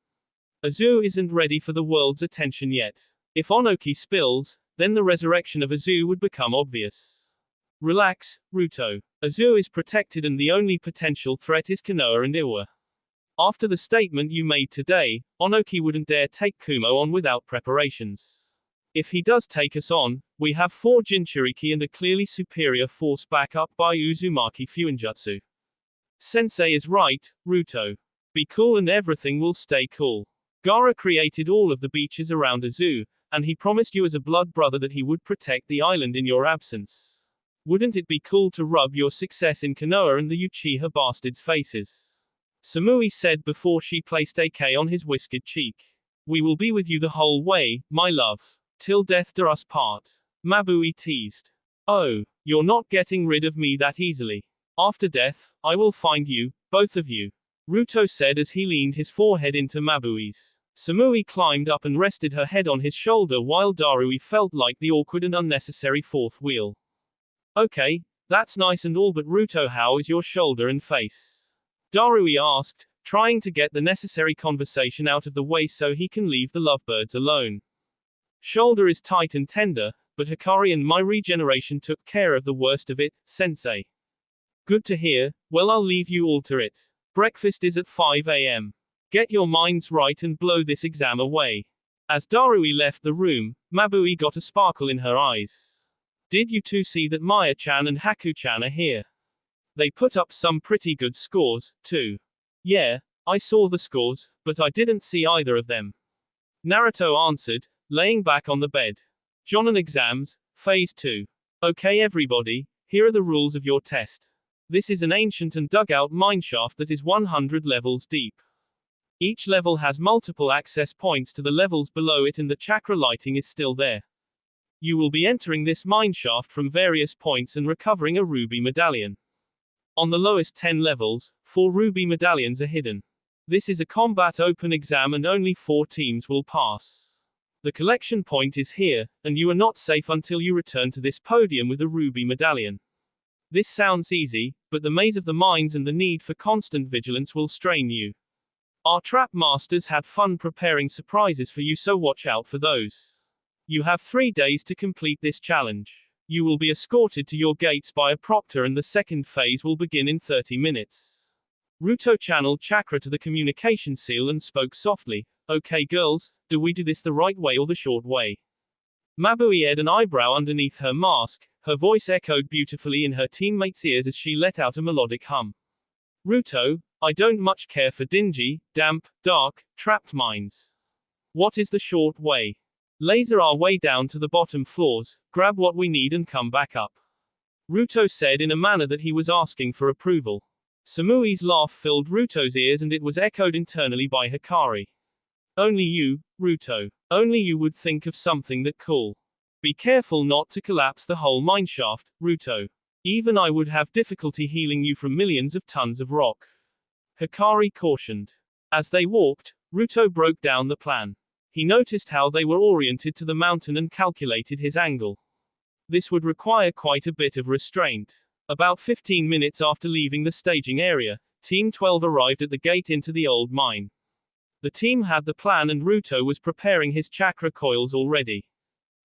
Azu isn't ready for the world's attention yet. If Onoki spills, then the resurrection of Azu would become obvious. Relax, Ruto. Azu is protected and the only potential threat is Konoha and Iwa. After the statement you made today, Onoki wouldn't dare take Kumo on without preparations. If he does take us on, we have 4 Jinchuriki and a clearly superior force back up by Uzumaki Fuinjutsu. Sensei is right, Ruto. Be cool and everything will stay cool. Gaara created all of the beaches around Azu, and he promised you as a blood brother that he would protect the island in your absence. Wouldn't it be cool to rub your success in Konoha and the Uchiha bastards' faces? Samui said before she placed a K on his whiskered cheek. We will be with you the whole way, my love. Till death do us part. Mabui teased. Oh, you're not getting rid of me that easily. After death, I will find you, both of you. Ruto said as he leaned his forehead into Mabui's. Samui climbed up and rested her head on his shoulder while Darui felt like the awkward and unnecessary fourth wheel. Okay, that's nice and all but Ruto, how is your shoulder and face? Darui asked, trying to get the necessary conversation out of the way so he can leave the lovebirds alone. Shoulder is tight and tender, but Hikari and my regeneration took care of the worst of it, sensei. Good to hear, well I'll leave you all to it. Breakfast is at 5 a.m. Get your minds right and blow this exam away. As Darui left the room, Mabui got a sparkle in her eyes. Did you two see that Maya-chan and Haku-chan are here? They put up some pretty good scores, too. Yeah, I saw the scores, but I didn't see either of them. Naruto answered, laying back on the bed. Jonin exams, phase 2. Okay everybody, here are the rules of your test. This is an ancient and dug-out mineshaft that is 100 levels deep. Each level has multiple access points to the levels below it, and the chakra lighting is still there. You will be entering this mineshaft from various points and recovering a ruby medallion. On the lowest 10 levels, 4 ruby medallions are hidden. This is a combat open exam and only 4 teams will pass. The collection point is here, and you are not safe until you return to this podium with a ruby medallion. This sounds easy, but the maze of the mines and the need for constant vigilance will strain you. Our trap masters had fun preparing surprises for you, so watch out for those. You have 3 days to complete this challenge. You will be escorted to your gates by a proctor, and the second phase will begin in 30 minutes. Naruto channeled chakra to the communication seal and spoke softly. Okay girls, do we do this the right way or the short way? Mabui aired an eyebrow underneath her mask. Her voice echoed beautifully in her teammates' ears as she let out a melodic hum. Naruto, I don't much care for dingy, damp, dark, trapped mines. What is the short way? Laser our way down to the bottom floors, grab what we need and come back up. Naruto said in a manner that he was asking for approval. Samui's laugh filled Naruto's ears, and it was echoed internally by Hikari. Only you, Naruto. Only you would think of something that cool. Be careful not to collapse the whole mineshaft, Naruto. Even I would have difficulty healing you from millions of tons of rock. Hikari cautioned. As they walked, Naruto broke down the plan. He noticed how they were oriented to the mountain and calculated his angle. This would require quite a bit of restraint. About 15 minutes after leaving the staging area, Team 12 arrived at the gate into the old mine. The team had the plan, and Naruto was preparing his chakra coils already.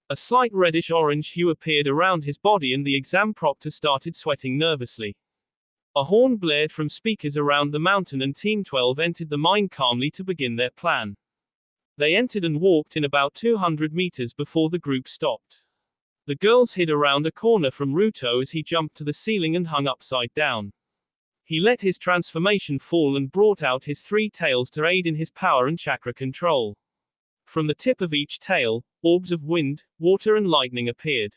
A slight reddish-orange hue appeared around his body, and the exam proctor started sweating nervously. A horn blared from speakers around the mountain, and Team 12 entered the mine calmly to begin their plan. They entered and walked in about 200 meters before the group stopped. The girls hid around a corner from Naruto as he jumped to the ceiling and hung upside down. He let his transformation fall and brought out his 3 tails to aid in his power and chakra control. From the tip of each tail, orbs of wind, water and lightning appeared.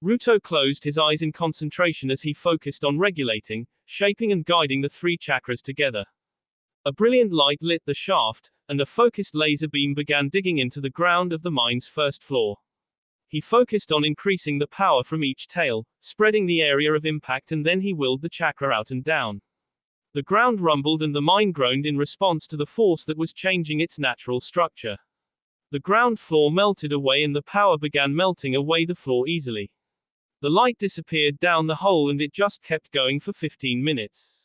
Naruto closed his eyes in concentration as he focused on regulating, shaping and guiding the 3 chakras together. A brilliant light lit the shaft, and a focused laser beam began digging into the ground of the mine's first floor. He focused on increasing the power from each tail, spreading the area of impact, and then he willed the chakra out and down. The ground rumbled and the mine groaned in response to the force that was changing its natural structure. The ground floor melted away and the power began melting away the floor easily. The light disappeared down the hole and it just kept going for 15 minutes.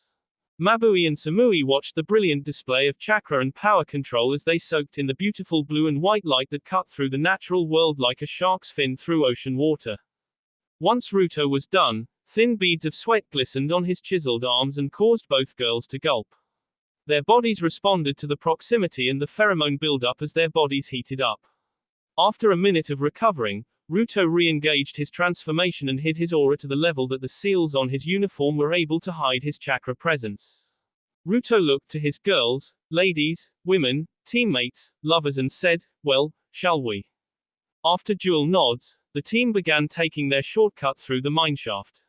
Mabui and Samui watched the brilliant display of chakra and power control as they soaked in the beautiful blue and white light that cut through the natural world like a shark's fin through ocean water. Once Naruto was done, thin beads of sweat glistened on his chiseled arms and caused both girls to gulp. Their bodies responded to the proximity and the pheromone buildup as their bodies heated up. After a minute of recovering, Naruto re-engaged his transformation and hid his aura to the level that the seals on his uniform were able to hide his chakra presence. Naruto looked to his girls, ladies, women, teammates, lovers and said, "Well, shall we?" After dual nods, the team began taking their shortcut through the mineshaft.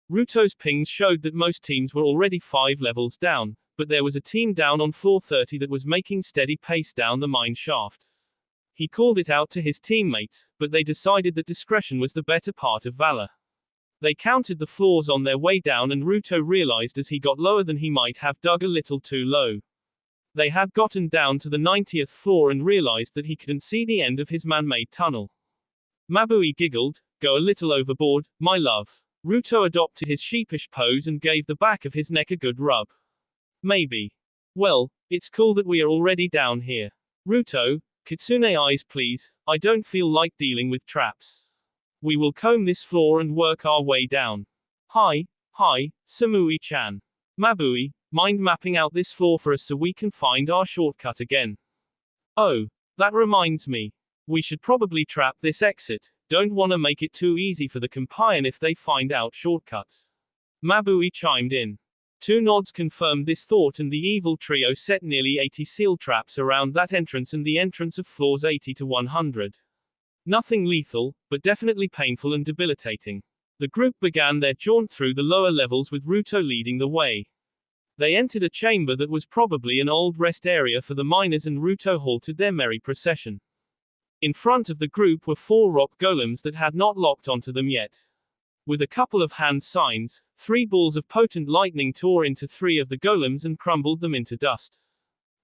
Naruto's pings showed that most teams were already 5 levels down, but there was a team down on floor 30 that was making steady pace down the mine shaft. He called it out to his teammates, but they decided that discretion was the better part of valor. They counted the floors on their way down, and Naruto realized as he got lower than he might have dug a little too low. They had gotten down to the 90th floor and realized that he couldn't see the end of his man-made tunnel. Mabui giggled, "Go a little overboard, my love." Naruto adopted his sheepish pose and gave the back of his neck a good rub. "Maybe. Well, it's cool that we are already down here. Naruto, Kitsune eyes please, I don't feel like dealing with traps. We will comb this floor and work our way down." Hi, Samui-chan. Mabui, mind mapping out this floor for us so we can find our shortcut again? Oh, that reminds me. We should probably trap this exit, don't wanna make it too easy for the companion if they find out shortcuts. Mabui chimed in. 2 nods confirmed this thought, and the evil trio set nearly 80 seal traps around that entrance and the entrance of floors 80 to 100. Nothing lethal, but definitely painful and debilitating. The group began their jaunt through the lower levels with Ruto leading the way. They entered a chamber that was probably an old rest area for the miners, and Ruto halted their merry procession. In front of the group were 4 rock golems that had not locked onto them yet. With a couple of hand signs, 3 balls of potent lightning tore into 3 of the golems and crumbled them into dust.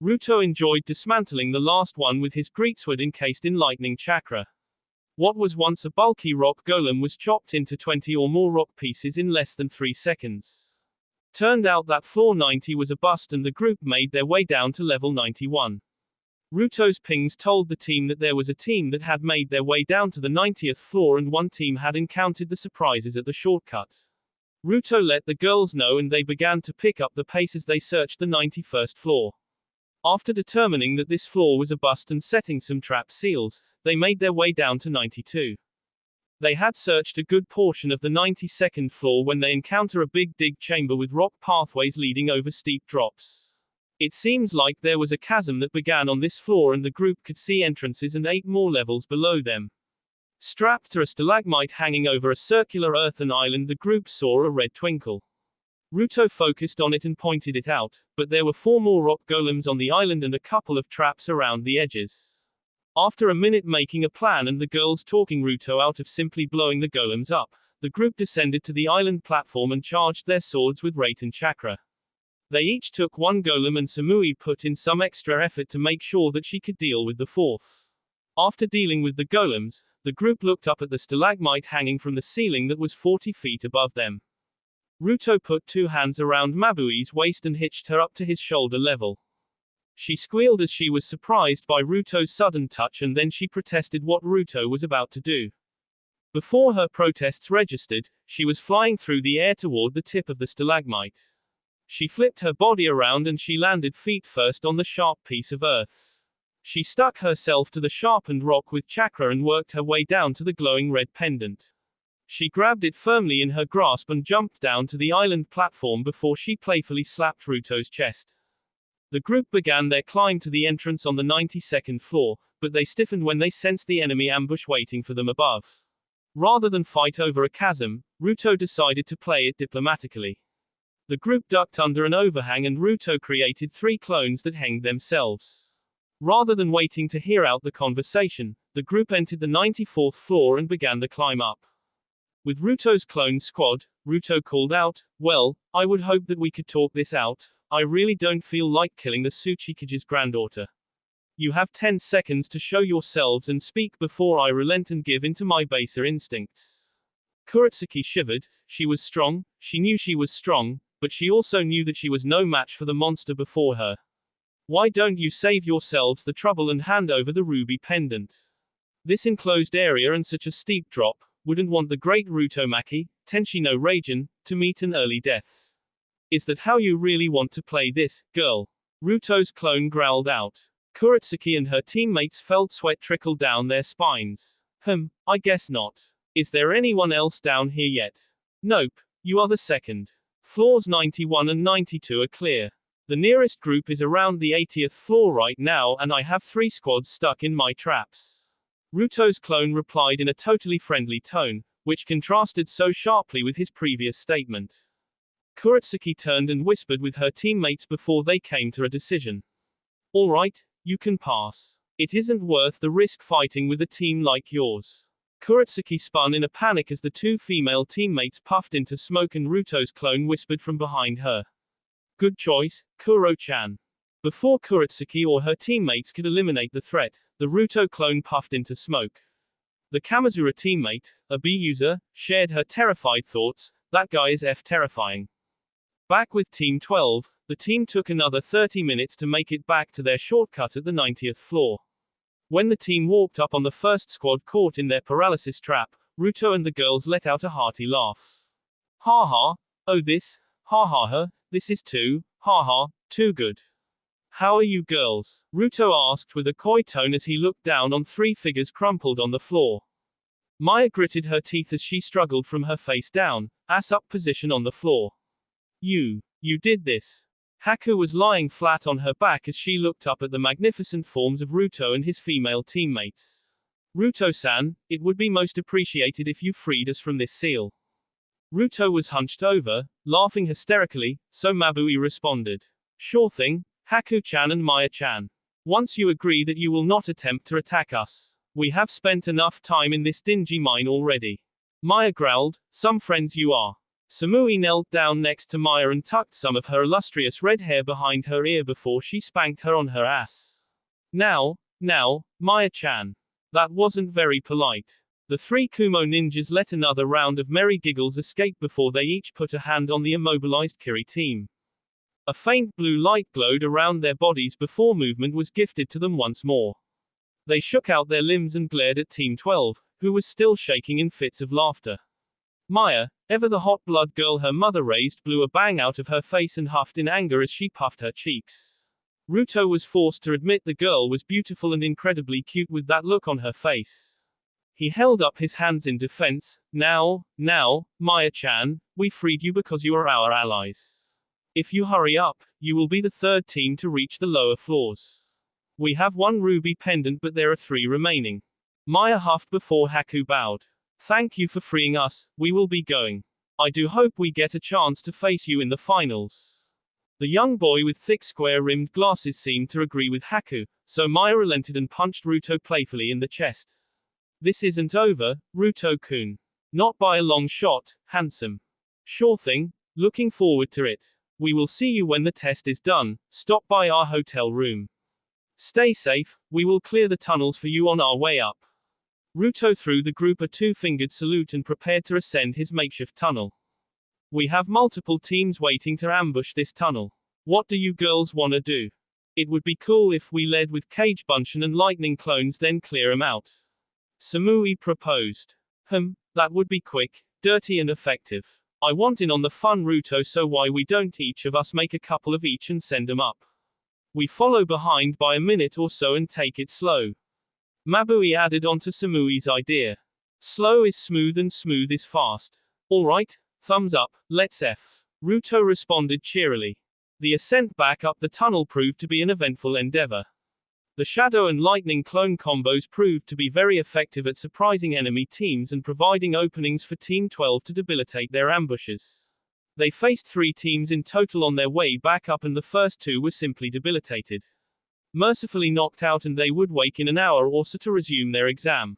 Ruto enjoyed dismantling the last one with his greatsword encased in lightning chakra. What was once a bulky rock golem was chopped into 20 or more rock pieces in less than 3 seconds. Turned out that floor 90 was a bust, and the group made their way down to level 91. Ruto's pings told the team that there was a team that had made their way down to the 90th floor and one team had encountered the surprises at the shortcut. Ruto let the girls know and they began to pick up the pace as they searched the 91st floor. After determining that this floor was a bust and setting some trap seals, they made their way down to 92. They had searched a good portion of the 92nd floor when they encounter a big dig chamber with rock pathways leading over steep drops. It seems like there was a chasm that began on this floor and the group could see entrances and 8 more levels below them. Strapped to a stalagmite hanging over a circular earthen island, the group saw a red twinkle. Ruto focused on it and pointed it out, but there were 4 more rock golems on the island and a couple of traps around the edges. After a minute making a plan and the girls talking Ruto out of simply blowing the golems up, the group descended to the island platform and charged their swords with Raten chakra. They each took 1 golem and Samui put in some extra effort to make sure that she could deal with the 4th. After dealing with the golems, the group looked up at the stalagmite hanging from the ceiling that was 40 feet above them. Ruto put 2 hands around Mabui's waist and hitched her up to his shoulder level. She squealed as she was surprised by Ruto's sudden touch, and then she protested what Ruto was about to do. Before her protests registered, she was flying through the air toward the tip of the stalagmite. She flipped her body around and she landed feet first on the sharp piece of earth. She stuck herself to the sharpened rock with chakra and worked her way down to the glowing red pendant. She grabbed it firmly in her grasp and jumped down to the island platform before she playfully slapped Ruto's chest. The group began their climb to the entrance on the 92nd floor, but they stiffened when they sensed the enemy ambush waiting for them above. Rather than fight over a chasm, Ruto decided to play it diplomatically. The group ducked under an overhang and Ruto created 3 clones that hanged themselves. Rather than waiting to hear out the conversation, the group entered the 94th floor and began the climb up. With Ruto's clone squad, Ruto called out, "Well, I would hope that we could talk this out. I really don't feel like killing the Tsuchikage's granddaughter. You have 10 seconds to show yourselves and speak before I relent and give in to my baser instincts." Kuretsuki shivered. She was strong, she knew she was strong, but she also knew that she was no match for the monster before her. "Why don't you save yourselves the trouble and hand over the ruby pendant? This enclosed area and such a steep drop, wouldn't want the great Rutomaki, Tenshi no Raijin, to meet an early death. Is that how you really want to play this, girl?" Ruto's clone growled out. Kuretsuki and her teammates felt sweat trickle down their spines. I guess not. Is there anyone else down here yet? Nope, you are the second. Floors 91 and 92 are clear. The nearest group is around the 80th floor right now and I have 3 squads stuck in my traps. Ruto's clone replied in a totally friendly tone, which contrasted so sharply with his previous statement. Kuretsuki turned and whispered with her teammates before they came to a decision. "All right, you can pass. It isn't worth the risk fighting with a team like yours." Kuretsuki spun in a panic as the 2 female teammates puffed into smoke and Ruto's clone whispered from behind her. "Good choice, Kuro-chan." Before Kuretsuki or her teammates could eliminate the threat, the Ruto clone puffed into smoke. The Kamazura teammate, a B user, shared her terrified thoughts. "That guy is terrifying." Back with Team 12, the team took another 30 minutes to make it back to their shortcut at the 90th floor. When the team walked up on the first squad caught in their paralysis trap, Ruto and the girls let out a hearty laugh. "Ha ha, oh this, ha ha ha, this is too, ha ha, too good. How are you girls?" Ruto asked with a coy tone as he looked down on 3 figures crumpled on the floor. Maya gritted her teeth as she struggled from her face down, ass up position on the floor. You did this." Haku was lying flat on her back as she looked up at the magnificent forms of Ruto and his female teammates. "Ruto-san, it would be most appreciated if you freed us from this seal. Ruto was hunched over, laughing hysterically, so Mabui responded. Sure thing, Haku-chan and Maya-chan. Once you agree that you will not attempt to attack us. We have spent enough time in this dingy mine already. Maya growled, some friends you are. Samui knelt down next to Maya and tucked some of her illustrious red hair behind her ear before she spanked her on her ass. Now, Maya-chan. That wasn't very polite. The three Kumo ninjas let another round of merry giggles escape before they each put a hand on the immobilized Kiri team. A faint blue light glowed around their bodies before movement was gifted to them once more. They shook out their limbs and glared at Team 12, who was still shaking in fits of laughter. Maya, ever the hot blood girl her mother raised, blew a bang out of her face and huffed in anger as she puffed her cheeks. Ruto was forced to admit the girl was beautiful and incredibly cute with that look on her face. He held up his hands in defense. Now, Maya-chan, we freed you because you are our allies. If you hurry up, you will be the third team to reach the lower floors. We have one ruby pendant but there are 3 remaining. Maya huffed before Haku bowed. Thank you for freeing us, we will be going. I do hope we get a chance to face you in the finals. The young boy with thick square-rimmed glasses seemed to agree with Haku, so Maya relented and punched Ruto playfully in the chest. This isn't over, Ruto-kun. Not by a long shot, handsome. Sure thing, looking forward to it. We will see you when the test is done. Stop by our hotel room. Stay safe, we will clear the tunnels for you on our way up. Ruto threw the group a 2-fingered salute and prepared to ascend his makeshift tunnel. We have multiple teams waiting to ambush this tunnel. What do you girls wanna do? It would be cool if we led with Cage Bunshin and Lightning Clones then clear 'em out. Samui proposed. That would be quick, dirty and effective. I want in on the fun, Ruto, so why we don't each of us make a couple of each and send 'em up? We follow behind by a minute or so and take it slow. Mabui added onto Samui's idea. Slow is smooth and smooth is fast. Alright, thumbs up, let's F. Ruto responded cheerily. The ascent back up the tunnel proved to be an eventful endeavor. The Shadow and Lightning clone combos proved to be very effective at surprising enemy teams and providing openings for Team 12 to debilitate their ambushes. They faced 3 teams in total on their way back up and the first 2 were simply debilitated. Mercifully knocked out, and they would wake in an hour or so to resume their exam.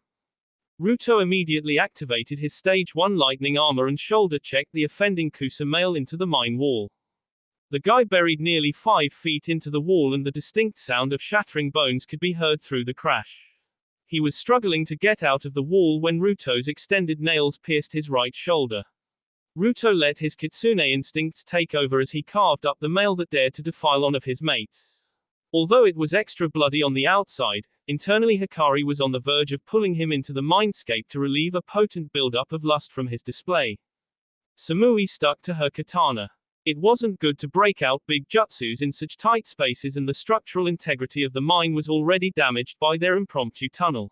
Ruto immediately activated his Stage 1 lightning armor and shoulder checked the offending Kusa male into the mine wall. The guy buried nearly 5 feet into the wall and the distinct sound of shattering bones could be heard through the crash. He was struggling to get out of the wall when Ruto's extended nails pierced his right shoulder. Ruto let his kitsune instincts take over as he carved up the male that dared to defile one of his mates. Although it was extra bloody on the outside, internally Hikari was on the verge of pulling him into the mindscape to relieve a potent buildup of lust from his display. Samui stuck to her katana. It wasn't good to break out big jutsus in such tight spaces, and the structural integrity of the mine was already damaged by their impromptu tunnel.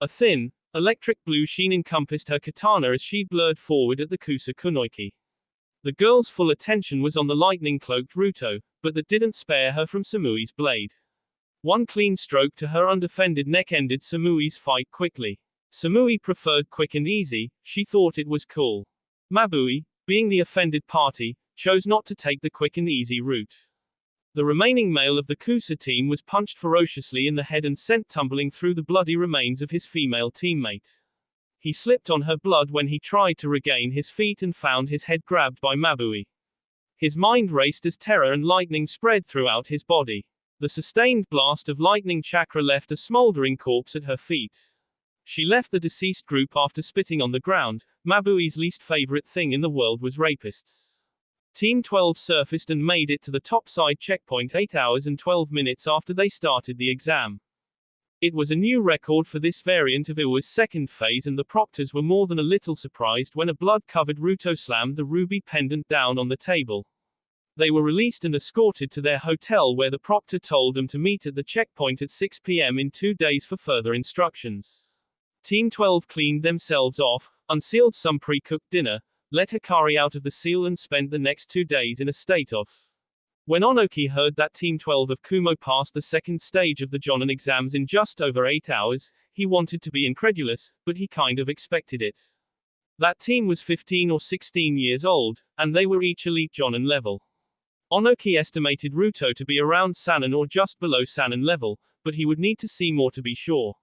A thin, electric blue sheen encompassed her katana as she blurred forward at the Kusa kunoiki. The girl's full attention was on the lightning-cloaked Ruto, but that didn't spare her from Samui's blade. One clean stroke to her undefended neck ended Samui's fight quickly. Samui preferred quick and easy, she thought it was cool. Mabui, being the offended party, chose not to take the quick and easy route. The remaining male of the Kusa team was punched ferociously in the head and sent tumbling through the bloody remains of his female teammate. He slipped on her blood when he tried to regain his feet and found his head grabbed by Mabui. His mind raced as terror and lightning spread throughout his body. The sustained blast of lightning chakra left a smoldering corpse at her feet. She left the deceased group after spitting on the ground. Mabui's least favorite thing in the world was rapists. Team 12 surfaced and made it to the topside checkpoint 8 hours and 12 minutes after they started the exam. It was a new record for this variant of Iwa's second phase, and the proctors were more than a little surprised when a blood-covered Ruto slammed the ruby pendant down on the table. They were released and escorted to their hotel, where the proctor told them to meet at the checkpoint at 6 p.m. in 2 days for further instructions. Team 12 cleaned themselves off, unsealed some pre-cooked dinner, let Hikari out of the seal and spent the next 2 days in a state of. When Onoki heard that Team 12 of Kumo passed the second stage of the Jonin exams in just over 8 hours, he wanted to be incredulous, but he kind of expected it. That team was 15 or 16 years old, and they were each elite Jonin level. Onoki estimated Ruto to be around Sannin or just below Sannin level, but he would need to see more to be sure.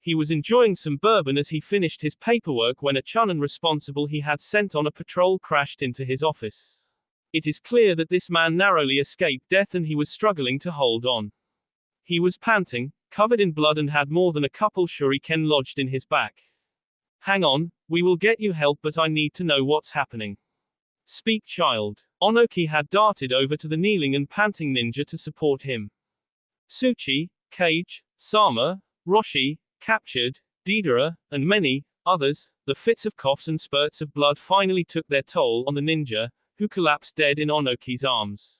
He was enjoying some bourbon as he finished his paperwork when a Chunin responsible he had sent on a patrol crashed into his office. It is clear that this man narrowly escaped death and he was struggling to hold on. He was panting, covered in blood and had more than a couple shuriken lodged in his back. Hang on, we will get you help but I need to know what's happening. Speak child. Onoki had darted over to the kneeling and panting ninja to support him. Tsuchi, Kage, Sama, Roshi, captured, Deidara, and many others, the fits of coughs and spurts of blood finally took their toll on the ninja, who collapsed dead in Onoki's arms.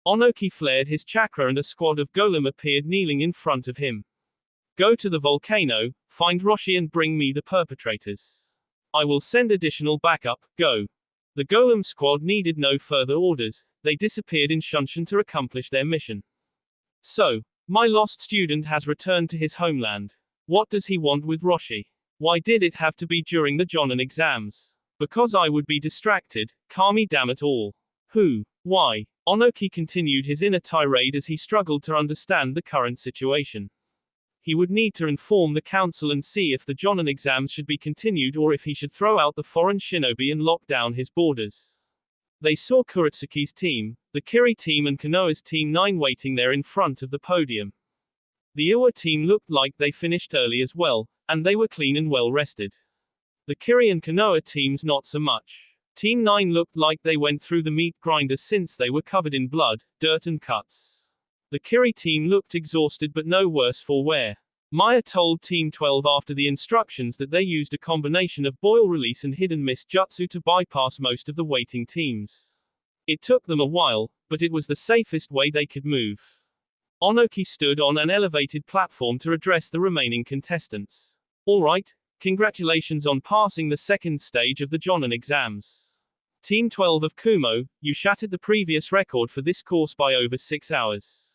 Onoki flared his chakra and a squad of golem appeared kneeling in front of him. Go to the volcano, find Roshi and bring me the perpetrators. I will send additional backup, go. The golem squad needed no further orders, they disappeared in Shunshin to accomplish their mission. So, my lost student has returned to his homeland. What does he want with Roshi? Why did it have to be during the Jonin exams? Because I would be distracted, Kami damn it all. Who? Why? Onoki continued his inner tirade as he struggled to understand the current situation. He would need to inform the council and see if the Jonin exams should be continued or if he should throw out the foreign shinobi and lock down his borders. They saw Kuretsuki's team, the Kiri team and Konoha's team 9 waiting there in front of the podium. The Iwa team looked like they finished early as well, and they were clean and well rested. The Kiri and Konoha teams not so much. Team 9 looked like they went through the meat grinder since they were covered in blood, dirt and cuts. The Kiri team looked exhausted but no worse for wear. Maya told Team 12 after the instructions that they used a combination of boil release and hidden mist jutsu to bypass most of the waiting teams. It took them a while, but it was the safest way they could move. Onoki stood on an elevated platform to address the remaining contestants. Alright, congratulations on passing the second stage of the Jonin exams. Team 12 of Kumo, you shattered the previous record for this course by over 6 hours.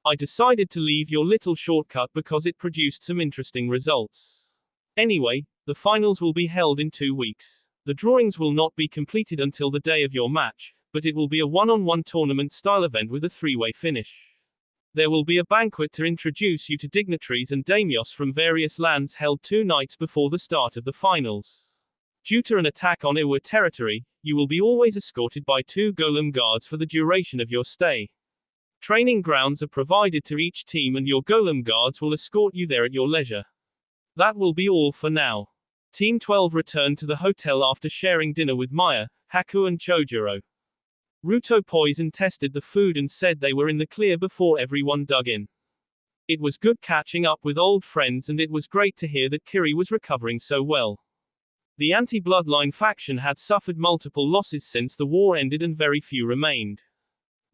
I decided to leave your little shortcut because it produced some interesting results. Anyway, the finals will be held in 2 weeks. The drawings will not be completed until the day of your match, but it will be a one-on-one tournament-style event with a 3-way finish. There will be a banquet to introduce you to dignitaries and daimyos from various lands held 2 nights before the start of the finals. Due to an attack on Iwa territory, you will be always escorted by 2 golem guards for the duration of your stay. Training grounds are provided to each team and your golem guards will escort you there at your leisure. That will be all for now. Team 12 returned to the hotel after sharing dinner with Maya, Haku and Chojuro. Ruto poison tested the food and said they were in the clear before everyone dug in. It was good catching up with old friends and it was great to hear that Kiri was recovering so well. The anti-bloodline faction had suffered multiple losses since the war ended and very few remained.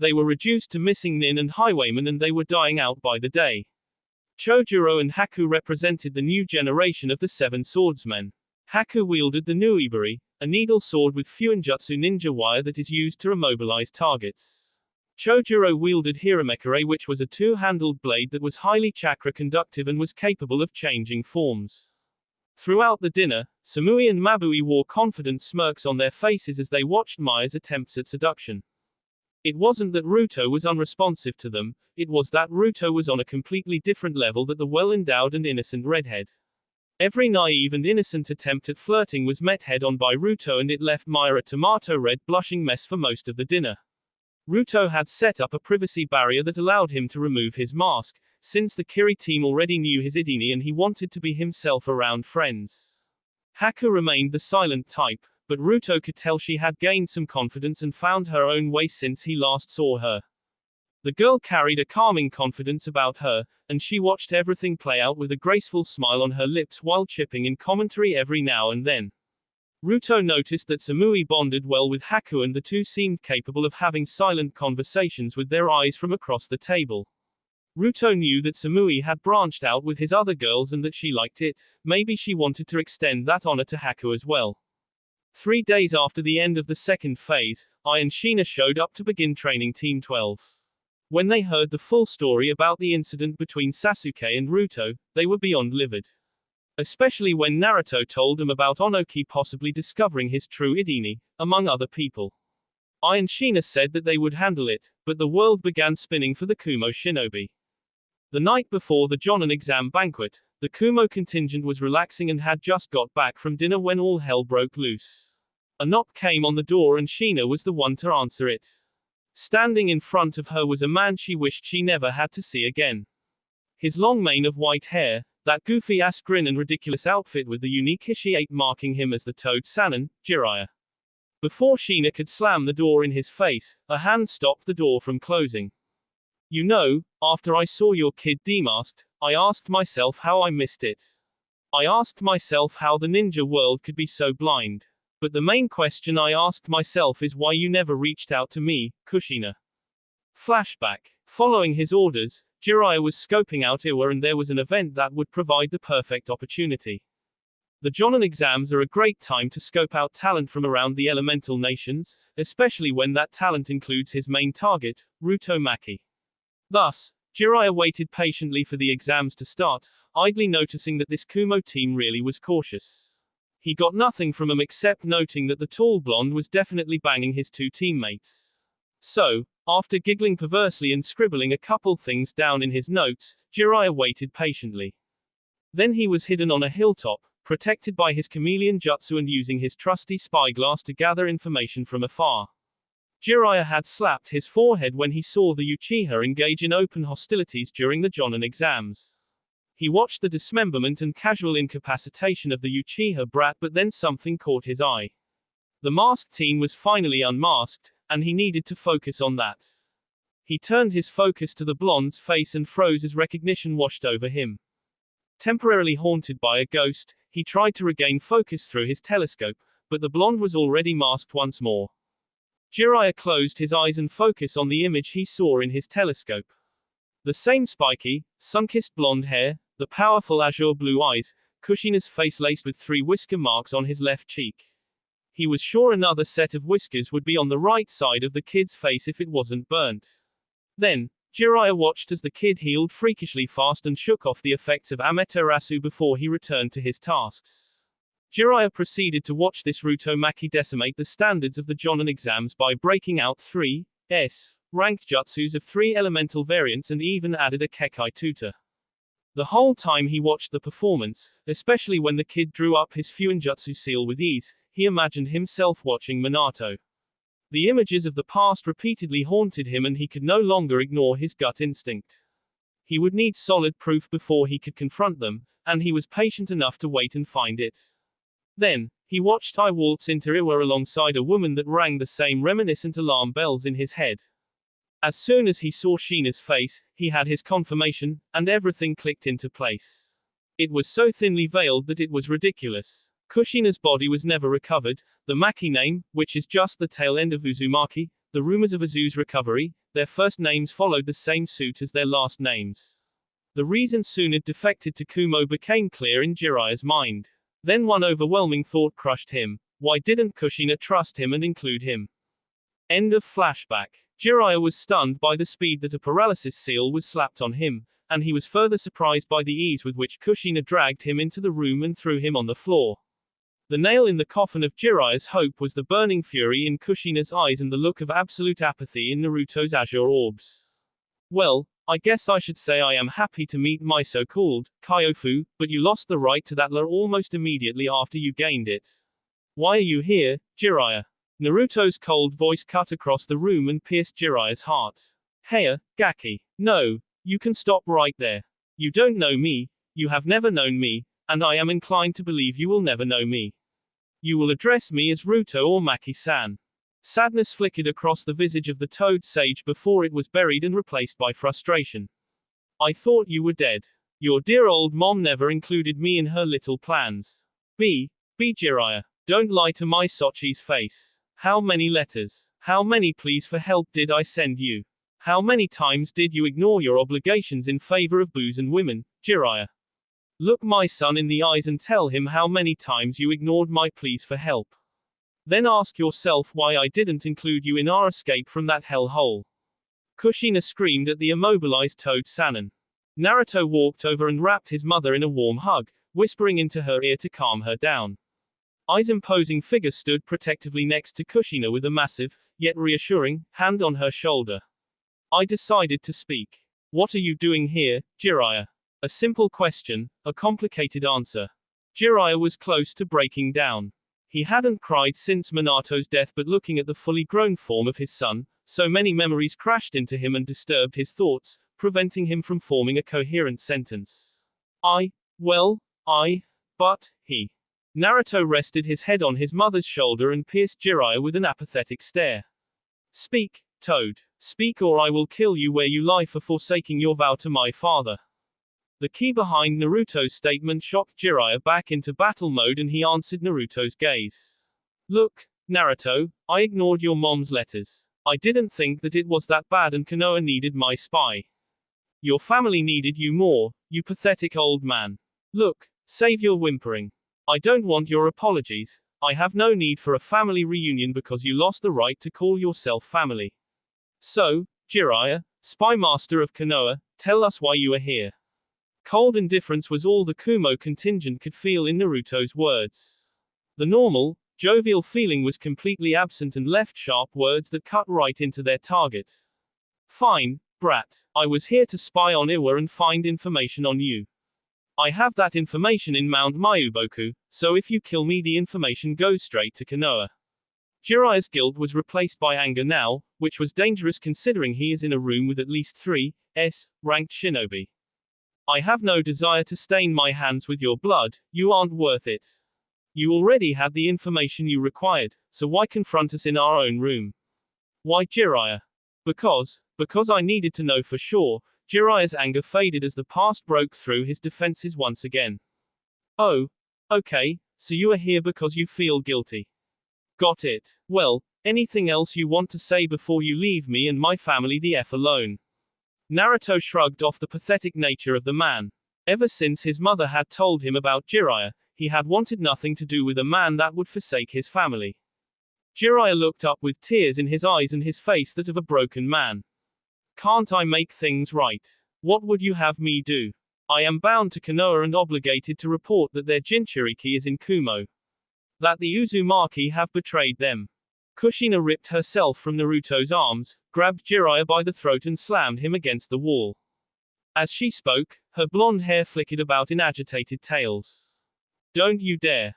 They were reduced to missing nin and highwaymen and they were dying out by the day. Chojuro and Haku represented the new generation of the 7 swordsmen. Haku wielded the Nuibari, a needle sword with Fuinjutsu ninja wire that is used to immobilize targets. Chojuro wielded Hiramekare, which was a 2-handled blade that was highly chakra conductive and was capable of changing forms. Throughout the dinner, Samui and Mabui wore confident smirks on their faces as they watched Maya's attempts at seduction. It wasn't that Ruto was unresponsive to them, it was that Ruto was on a completely different level than the well-endowed and innocent redhead. Every naive and innocent attempt at flirting was met head-on by Ruto and it left Maya a tomato-red blushing mess for most of the dinner. Ruto had set up a privacy barrier that allowed him to remove his mask, since the Kiri team already knew his identity and he wanted to be himself around friends. Haku remained the silent type, but Ruto could tell she had gained some confidence and found her own way since he last saw her. The girl carried a calming confidence about her, and she watched everything play out with a graceful smile on her lips while chipping in commentary every now and then. Ruto noticed that Samui bonded well with Haku and the two seemed capable of having silent conversations with their eyes from across the table. Ruto knew that Samui had branched out with his other girls and that she liked it. Maybe she wanted to extend that honor to Haku as well. 3 days after the end of the second phase, Ai and Sheena showed up to begin training Team 12. When they heard the full story about the incident between Sasuke and Ruto, they were beyond livid. Especially when Naruto told him about Onoki possibly discovering his true Idini, among other people. I and Shina said that they would handle it, but the world began spinning for the Kumo shinobi. The night before the Jonin exam banquet, the Kumo contingent was relaxing and had just got back from dinner when all hell broke loose. A knock came on the door and Shina was the one to answer it. Standing in front of her was a man she wished she never had to see again. His long mane of white hair, that goofy-ass grin and ridiculous outfit with the unique Hishi-8 marking him as the Toad Sannin, Jiraiya. Before Shina could slam the door in his face, a hand stopped the door from closing. You know, after I saw your kid demasked, I asked myself how I missed it. I asked myself how the ninja world could be so blind. But the main question I asked myself is why you never reached out to me, Kushina. Flashback. Following his orders, Jiraiya was scoping out Iwa and there was an event that would provide the perfect opportunity. The Jonin exams are a great time to scope out talent from around the elemental nations, especially when that talent includes his main target, Rutomaki. Thus, Jiraiya waited patiently for the exams to start, idly noticing that this Kumo team really was cautious. He got nothing from them except noting that the tall blonde was definitely banging his two teammates. So, after giggling perversely and scribbling a couple things down in his notes, Jiraiya waited patiently. Then he was hidden on a hilltop, protected by his chameleon jutsu and using his trusty spyglass to gather information from afar. Jiraiya had slapped his forehead when he saw the Uchiha engage in open hostilities during the Jonin exams. He watched the dismemberment and casual incapacitation of the Uchiha brat, but then something caught his eye. The masked teen was finally unmasked, and he needed to focus on that. He turned his focus to the blonde's face and froze as recognition washed over him. Temporarily haunted by a ghost, he tried to regain focus through his telescope, but the blonde was already masked once more. Jiraiya closed his eyes and focused on the image he saw in his telescope. The same spiky, sun-kissed blonde hair, the powerful azure blue eyes, Kushina's face laced with 3 whisker marks on his left cheek. He was sure another set of whiskers would be on the right side of the kid's face if it wasn't burnt. Then, Jiraiya watched as the kid healed freakishly fast and shook off the effects of Amaterasu before he returned to his tasks. Jiraiya proceeded to watch this Rutomaki decimate the standards of the Jonin exams by breaking out 3S ranked jutsus of 3 elemental variants and even added a Kekai tutor. The whole time he watched the performance, especially when the kid drew up his Fuinjutsu seal with ease, he imagined himself watching Minato. The images of the past repeatedly haunted him and he could no longer ignore his gut instinct. He would need solid proof before he could confront them, and he was patient enough to wait and find it. Then, he watched I waltz into Iwa alongside a woman that rang the same reminiscent alarm bells in his head. As soon as he saw Shina's face, he had his confirmation, and everything clicked into place. It was so thinly veiled that it was ridiculous. Kushina's body was never recovered, the Maki name, which is just the tail end of Uzumaki, the rumors of Uzu's recovery, their first names followed the same suit as their last names. The reason Tsunade defected to Kumo became clear in Jiraiya's mind. Then one overwhelming thought crushed him: why didn't Kushina trust him and include him? End of flashback. Jiraiya was stunned by the speed that a paralysis seal was slapped on him, and he was further surprised by the ease with which Kushina dragged him into the room and threw him on the floor. The nail in the coffin of Jiraiya's hope was the burning fury in Kushina's eyes and the look of absolute apathy in Naruto's azure orbs. Well, I guess I should say I am happy to meet my so-called Kyofu, but you lost the right to that lore almost immediately after you gained it. Why are you here, Jiraiya? Naruto's cold voice cut across the room and pierced Jiraiya's heart. Heya, Gaki. No, you can stop right there. You don't know me, you have never known me, and I am inclined to believe you will never know me. You will address me as Ruto or Maki-san. Sadness flickered across the visage of the Toad Sage before it was buried and replaced by frustration. I thought you were dead. Your dear old mom never included me in her little plans. Be Jiraiya. Don't lie to my Sochi's face. How many letters? How many pleas for help did I send you? How many times did you ignore your obligations in favor of booze and women, Jiraiya? Look my son in the eyes and tell him how many times you ignored my pleas for help. Then ask yourself why I didn't include you in our escape from that hellhole. Kushina screamed at the immobilized Toad Sannin. Naruto walked over and wrapped his mother in a warm hug, whispering into her ear to calm her down. Ai's imposing figure stood protectively next to Kushina with a massive, yet reassuring, hand on her shoulder. I decided to speak. What are you doing here, Jiraiya? A simple question, a complicated answer. Jiraiya was close to breaking down. He hadn't cried since Minato's death, but looking at the fully grown form of his son, so many memories crashed into him and disturbed his thoughts, preventing him from forming a coherent sentence. But, he. Naruto rested his head on his mother's shoulder and pierced Jiraiya with an apathetic stare. Speak, Toad. Speak or I will kill you where you lie for forsaking your vow to my father. The key behind Naruto's statement shocked Jiraiya back into battle mode and he answered Naruto's gaze. Look, Naruto, I ignored your mom's letters. I didn't think that it was that bad and Konoha needed my spy. Your family needed you more, you pathetic old man. Look, save your whimpering. I don't want your apologies. I have no need for a family reunion because you lost the right to call yourself family. So, Jiraiya, spy master of Konoha, tell us why you are here. Cold indifference was all the Kumo contingent could feel in Naruto's words. The normal, jovial feeling was completely absent and left sharp words that cut right into their target. Fine, brat. I was here to spy on Iwa and find information on you. I have that information in Mount Mayuboku, so if you kill me the information goes straight to Konoha. Jiraiya's guilt was replaced by anger now, which was dangerous considering he is in a room with at least 3S ranked shinobi. I have no desire to stain my hands with your blood, you aren't worth it. You already had the information you required, so why confront us in our own room? Why Jiraiya? Because I needed to know for sure. Jiraiya's anger faded as the past broke through his defenses once again. Oh. Okay, so you are here because you feel guilty. Got it. Well, anything else you want to say before you leave me and my family the F alone? Naruto shrugged off the pathetic nature of the man. Ever since his mother had told him about Jiraiya, he had wanted nothing to do with a man that would forsake his family. Jiraiya looked up with tears in his eyes and his face that of a broken man. Can't I make things right? What would you have me do? I am bound to Konoha and obligated to report that their Jinchuriki is in Kumo. That the Uzumaki have betrayed them. Kushina ripped herself from Naruto's arms, grabbed Jiraiya by the throat and slammed him against the wall. As she spoke, her blonde hair flickered about in agitated tails. Don't you dare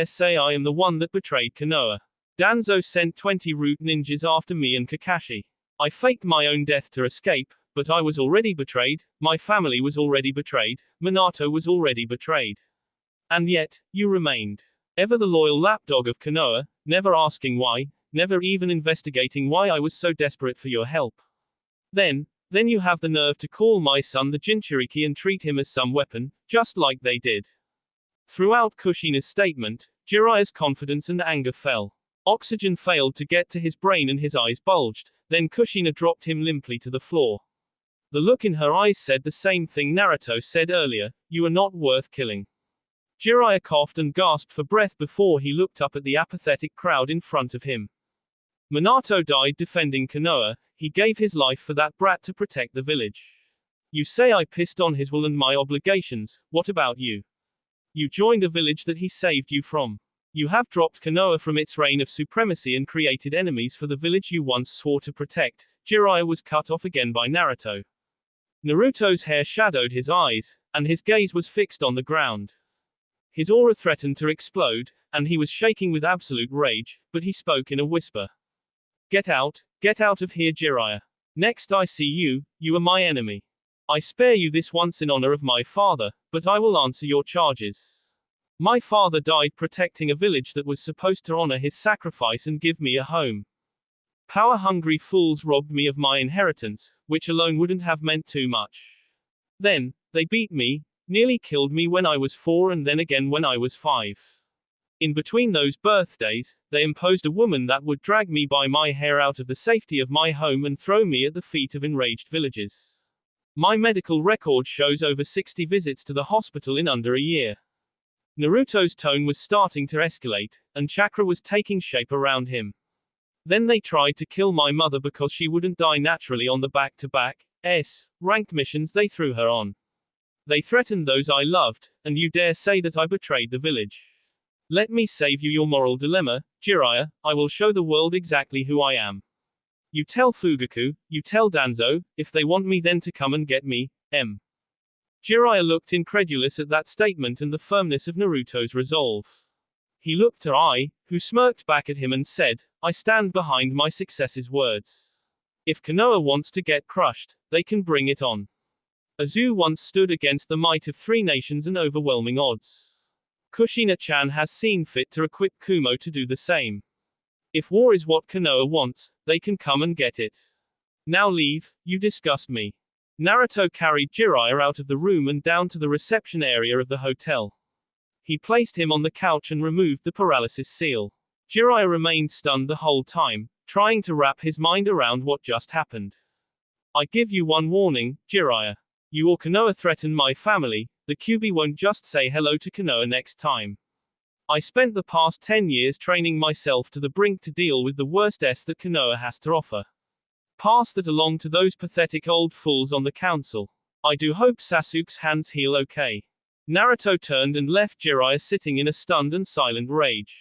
say I am the one that betrayed Konoha. Danzo sent 20 root ninjas after me and Kakashi. I faked my own death to escape, but I was already betrayed, my family was already betrayed, Minato was already betrayed. And yet, you remained. Ever the loyal lapdog of Konoha, never asking why, never even investigating why I was so desperate for your help. Then you have the nerve to call my son the Jinchuriki and treat him as some weapon, just like they did. Throughout Kushina's statement, Jiraiya's confidence and anger fell. Oxygen failed to get to his brain and his eyes bulged, then Kushina dropped him limply to the floor. The look in her eyes said the same thing Naruto said earlier, you are not worth killing. Jiraiya coughed and gasped for breath before he looked up at the apathetic crowd in front of him. Minato died defending Konoha, he gave his life for that brat to protect the village. You say I pissed on his will and my obligations, what about you? You joined a village that he saved you from. You have dropped Konoha from its reign of supremacy and created enemies for the village you once swore to protect. Jiraiya was cut off again by Naruto. Naruto's hair shadowed his eyes, and his gaze was fixed on the ground. His aura threatened to explode, and he was shaking with absolute rage, but he spoke in a whisper. Get out of here Jiraiya. Next I see you, you are my enemy. I spare you this once in honor of my father, but I will answer your charges. My father died protecting a village that was supposed to honor his sacrifice and give me a home. Power-hungry fools robbed me of my inheritance, which alone wouldn't have meant too much. Then, they beat me, nearly killed me when I was 4 and then again when I was 5. In between those birthdays, they imposed a woman that would drag me by my hair out of the safety of my home and throw me at the feet of enraged villagers. My medical record shows over 60 visits to the hospital in under a year. Naruto's tone was starting to escalate, and chakra was taking shape around him. Then they tried to kill my mother because she wouldn't die naturally on the back-to-back, ranked missions they threw her on. They threatened those I loved, and you dare say that I betrayed the village. Let me save you your moral dilemma, Jiraiya. I will show the world exactly who I am. You tell Fugaku, you tell Danzo, if they want me then to come and get me, Jiraiya looked incredulous at that statement and the firmness of Naruto's resolve. He looked at Ai, who smirked back at him and said, I stand behind my success's words. If Konoha wants to get crushed, they can bring it on. Azu once stood against the might of 3 nations and overwhelming odds. Kushina-chan has seen fit to equip Kumo to do the same. If war is what Konoha wants, they can come and get it. Now leave, you disgust me. Naruto carried Jiraiya out of the room and down to the reception area of the hotel. He placed him on the couch and removed the paralysis seal. Jiraiya remained stunned the whole time, trying to wrap his mind around what just happened. I give you one warning, Jiraiya. You or Konoha threaten my family, the Kyuubi won't just say hello to Konoha next time. I spent the past 10 years training myself to the brink to deal with the worst that Konoha has to offer. Pass that along to those pathetic old fools on the council. I do hope Sasuke's hands heal okay. Naruto turned and left Jiraiya sitting in a stunned and silent rage.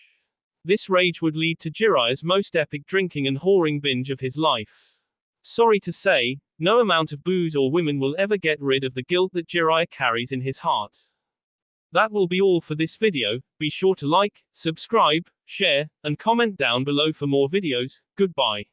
This rage would lead to Jiraiya's most epic drinking and whoring binge of his life. Sorry to say, no amount of booze or women will ever get rid of the guilt that Jiraiya carries in his heart. That will be all for this video. Be sure to like, subscribe, share, and comment down below for more videos. Goodbye.